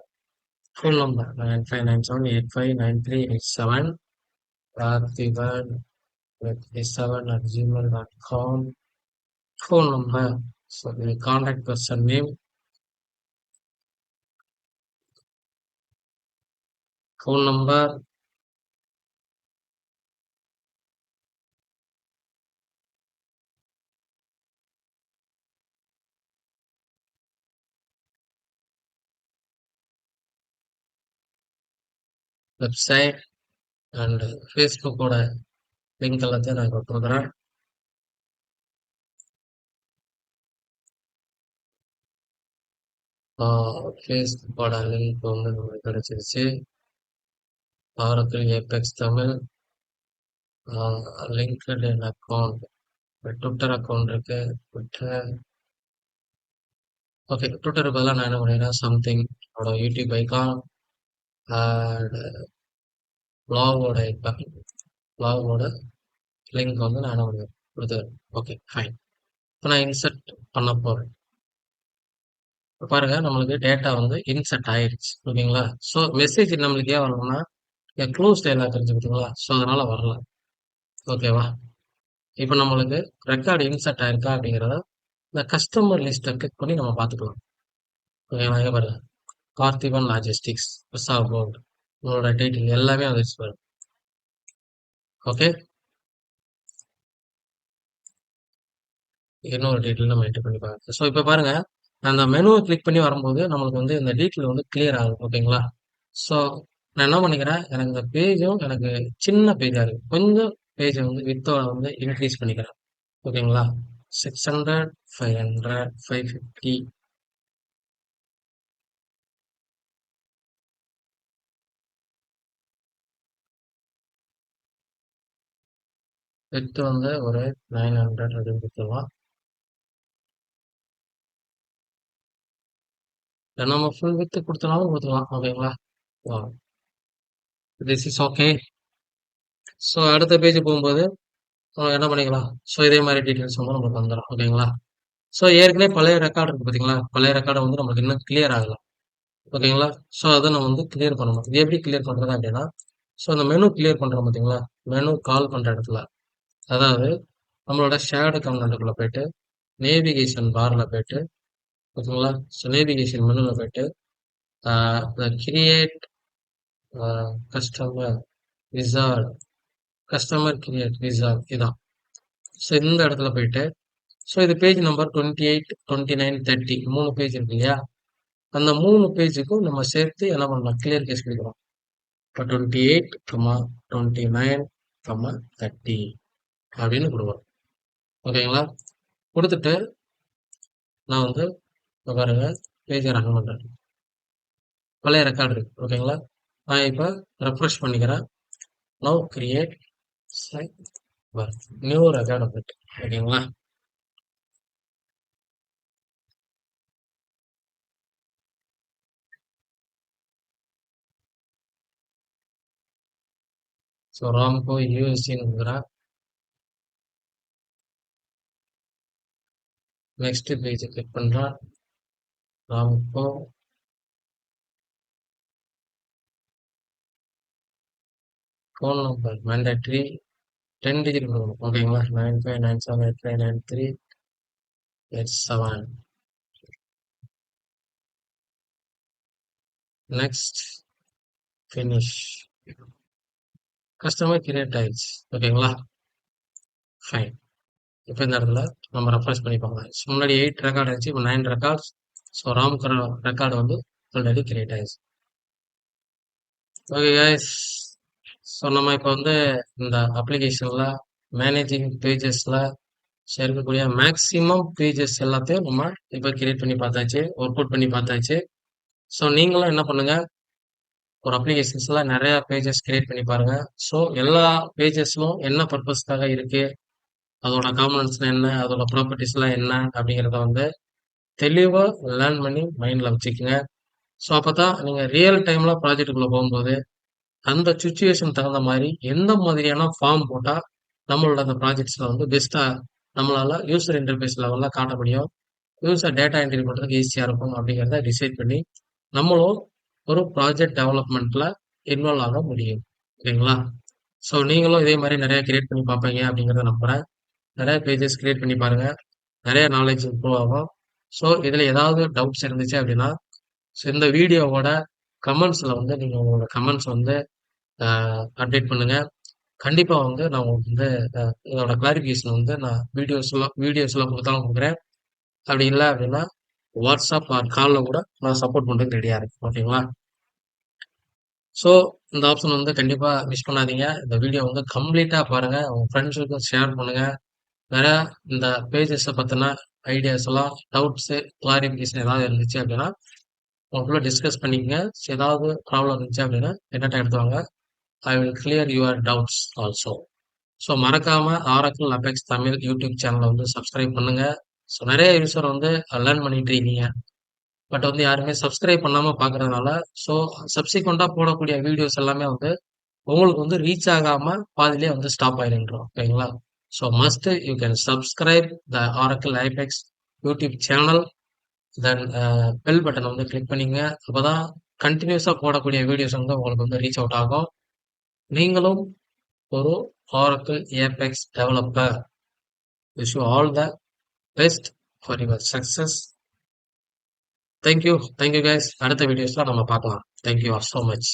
phone number 9597859387, parthiban87@gmail.com. Phone number, so contact person name, phone number, website and ஃபேஸ்புக்கோட லிங்க் எல்லாத்தையும் நான் கொடுக்குறேன். ஃபேஸ்புக்கோட லிங்க் வந்து நம்மளுக்கு கிடைச்சிருச்சு. Oracle APEX Tamil, LinkedIn account, Twitter account இருக்கு. Twitter, okay. ட்விட்டருக்கு பதிலாக நான் என்ன பண்ணிடுறேன், சம்திங் என்னோட யூடியூப் ஐக்கான் அண்ட் பிளாகோட ஐக்கான், பிளாகோட லிங்க் வந்து நான் என்ன பண்ணுவேன் கொடுத்துருவேன். Okay fine. இப்போ நான் இன்சர்ட் பண்ண போகிறேன். இப்போ பாருங்க நம்மளுக்கு டேட்டா வந்து இன்சர்ட் ஆயிடுச்சு. ஓகேங்களா? ஸோ மெசேஜ் நம்மளுக்கு ஏன் வரணும்னா க்ளோஸ் டேலாக தெரிஞ்சு பார்த்தீங்களா? ஸோ அதனால வரல. ஓகேவா? இப்போ நம்மளுக்கு ரெக்கார்டு இன்சர்ட் ஆயிருக்கா அப்படிங்கிறத இந்த கஸ்டமர் லிஸ்ட்டை கிளிக் பண்ணி நம்ம பார்த்துக்கலாம். ஓகேங்களா? இங்கே பாருங்க, பார்த்திபன் லாஜிஸ்டிக்ஸ், பிரசாத் கோல்ட், உங்களோட டைட்டில் எல்லாமே வந்துருச்சு பாருங்க. ஓகே, இன்னொரு டீட்டெயில் நம்ம என்டர் பண்ணி பார்க்கலாம். ஸோ இப்போ பாருங்க, அந்த மெனுவை கிளிக் பண்ணி வரும்போது நம்மளுக்கு வந்து இந்த டீட்டெயில் வந்து கிளியர் ஆகும். ஓகேங்களா? ஸோ நான் என்ன பண்ணிக்கிறேன், எனக்கு இந்த பேஜும் எனக்கு சின்ன பேஜாக இருக்கு, கொஞ்சம் பேஜை வந்து வித்தோட வந்து இன்க்ரீஸ் பண்ணிக்கிறேன். ஓகேங்களா? 600, 500, 550, வித் வந்து ஒரு 900 அப்படின்னு கொடுத்துடலாம். நம்ம ஃபுல் வித்து கொடுத்தனாலும் கொடுத்துக்கலாம். ஓகேங்களா? This is okay. ஸோ அடுத்த பேஜ் போகும்போது நம்ம என்ன பண்ணிக்கலாம், ஸோ இதே மாதிரி டீட்டெயில்ஸ் வந்து நமக்கு வந்துடும். ஓகேங்களா? ஸோ ஏற்கனவே பழைய ரெக்கார்டு இருக்கு பார்த்தீங்களா, பழைய ரெக்கார்டை வந்து நமக்கு இன்னும் கிளியர் ஆகலை. ஓகேங்களா? ஸோ அதை நம்ம வந்து கிளியர் பண்ணணும். இது எப்படி கிளியர் பண்ணுறது அப்படின்னா, ஸோ அந்த மெனு கிளியர் பண்ணுறோம் பார்த்தீங்களா, மெனு கால் பண்ணுற இடத்துல, அதாவது நம்மளோட ஷேர்டு கம்னண்ட்டுக்குள்ளே போயிட்டு நேவிகேஷன் பாரில் போயிட்டு, ஓகேங்களா? ஸோ நேவிகேஷன் மெனுவில் போயிட்டு create customer wizard, customer create wizard இதான். ஸோ இந்த இடத்துல போயிட்டு, ஸோ இது பேஜ் நம்பர் 28, 29, 30 3 பேஜ் இருக்கு இல்லையா, அந்த 3 பேஜுக்கும் நம்ம சேர்த்து என்ன பண்ணலாம், கிளியர் கேஸ் கொடுக்குறோம். இப்போ 28, 29, 30 அப்படின்னு கொடுக்குறோம். ஓகேங்களா? கொடுத்துட்டு நான் வந்து பாருங்க பேஜை ரன் பண்ணுறேன். பழைய ரெக்கார்டு இருக்கு. ஓகேங்களா? நான் இப்போ ரெஃப்ரெஷ் பண்ணிக்கிறேன். நவ் கிரியேட் நியூ ரெக்கார்டு வந்துட்டு. ஓகேங்களா? ஸோ ராம்கோ யூஎஸ்சின்னு கொடுக்குறேன். நெக்ஸ்ட் பேஜ் கிளிக் பண்ணுறேன். Ramco phone number mandatory 10 digit கொடுக்கணும். ஓகேங்களா? 9597859387. Next finish. கஸ்டமர் கிரியேட் ஆயிடுச்சு. ஓகேங்களா? ஃபைன். இப்போ இந்த இடத்துல நம்ம ரெஃப்ரெஷ் பண்ணி பார்க்கலாம். முன்னாடி 8 ரெக்கார்டு இருந்துச்சு, இப்போ 9 ரெக்கார்ட்ஸ். ஸோ ராம்கோ ரெக்கார்டு வந்து ஆல்ரெடி கிரியேட் ஆயிடுச்சு. ஓகே கைஸ், ஸோ நம்ம இப்போ வந்து இந்த அப்ளிகேஷனில் மேனேஜிங் பேஜஸில் இருக்கக்கூடிய மேக்ஸிமம் பேஜஸ் எல்லாத்தையும் நம்ம இப்போ கிரியேட் பண்ணி பார்த்தாச்சு, ஒர்க் அவுட் பண்ணி பார்த்தாச்சு. ஸோ நீங்களும் என்ன பண்ணுங்க, ஒரு அப்ளிகேஷன்ஸில் நிறையா பேஜஸ் கிரியேட் பண்ணி பாருங்க. ஸோ எல்லா பேஜஸ்லும் என்ன பர்பஸ்க்காக இருக்கு, அதோட காம்பனன்ட்ஸ்லாம் என்ன, அதோட ப்ராப்பர்ட்டிஸ்லாம் என்ன அப்படிங்கிறத வந்து தெளிவாக லேர்ன் பண்ணி மைண்டில் வச்சுக்கோங்க. ஸோ அப்போ தான் நீங்கள் ரியல் டைமில் ப்ராஜெக்ட்டுக்குள்ளே போகும்போது அந்த சுச்சுவேஷன் தகுந்த மாதிரி எந்த மாதிரியான ஃபார்ம் போட்டால் நம்மளோட அந்த ப்ராஜெக்ட்ஸில் வந்து பெஸ்ட்டாக நம்மளால யூசர் இன்டர்ஃபேஸ் லெவலில் காட்ட முடியும், யூசர் டேட்டா என்ட்ரி பண்ணுறதுக்கு ஈஸியாக இருக்கும் அப்படிங்கிறத டிசைட் பண்ணி நம்மளும் ஒரு ப்ராஜெக்ட் டெவலப்மெண்ட்டில் இன்வால்வ் ஆக முடியும். ஓகேங்களா? ஸோ நீங்களும் இதே மாதிரி நிறைய கிரியேட் பண்ணி பார்ப்பீங்க அப்படிங்கிறத நம்புகிறேன். நிறைய பேஜஸ் கிரியேட் பண்ணி பாருங்கள், நிறைய நாலேஜ் இம்ப்ரூவ் ஆகும். ஸோ இதில் ஏதாவது டவுட்ஸ் இருந்துச்சு அப்படின்னா, ஸோ இந்த வீடியோவோட கமெண்ட்ஸில் வந்து நீங்கள் உங்களோட கமெண்ட்ஸ் வந்து அப்டேட் பண்ணுங்க. கண்டிப்பா வந்து நான் உங்களுக்கு வந்து இதோட கிளாரிஃபிகேஷன் வந்து நான் வீடியோஸ்ல கொடுத்தாலும் கொடுக்குறேன். அப்படி இல்லை அப்படின்னா வாட்ஸ்அப் ஆர் காலில் கூட நான் சப்போர்ட் பண்ணுறதுக்கு ரெடியா இருக்கேன். ஓகேங்களா? ஸோ இந்த ஆப்ஷன் வந்து கண்டிப்பா மிஸ் பண்ணாதீங்க. இந்த வீடியோ வந்து கம்ப்ளீட்டா பாருங்க, உங்க ஃப்ரெண்ட்ஸுக்கும் ஷேர் பண்ணுங்க. நிறைய இந்த பேஜஸை பத்தின ஐடியாஸ் எல்லாம், டவுட்ஸு, கிளாரிஃபிகேஷன் ஏதாவது இருந்துச்சு அப்படின்னா உங்களுக்குள்ள டிஸ்கஸ் பண்ணிக்கங்க. ஏதாவது ப்ராப்ளம் இருந்துச்சு அப்படின்னா என்னட்ட எடுத்து வாங்க. I will clear your doubts also. So மறக்காம ஆரக்கிள் அபெக்ஸ் தமிழ் யூடியூப் சேனலை வந்து சப்ஸ்கிரைப் பண்ணுங்க. ஸோ நிறைய யூசர் வந்து லேர்ன் பண்ணிட்டு இருக்கீங்க. பட் வந்து யாருமே சப்ஸ்கிரைப் பண்ணாம பார்க்கறதுனால, ஸோ சப்சிக்வெண்டா போடக்கூடிய வீடியோஸ் எல்லாமே வந்து உங்களுக்கு வந்து ரீச் ஆகாம பாதியிலே வந்து ஸ்டாப் ஆயிருன்றோம். ஓகேங்களா? So must you can subscribe the Oracle APEX YouTube channel. Then bell பட்டனை வந்து கிளிக் பண்ணிங்க. அப்பதான் கண்டினியூஸா போடக்கூடிய வீடியோஸ் வந்து உங்களுக்கு வந்து ரீச் அவுட் ஆகும். நீங்களும் ஒரு Oracle Apex developer. Wish you all the best for your success. Thank you guys. அடுத்த வீடியோஸ்ல நம்ம பார்க்கலாம். Thank you so much.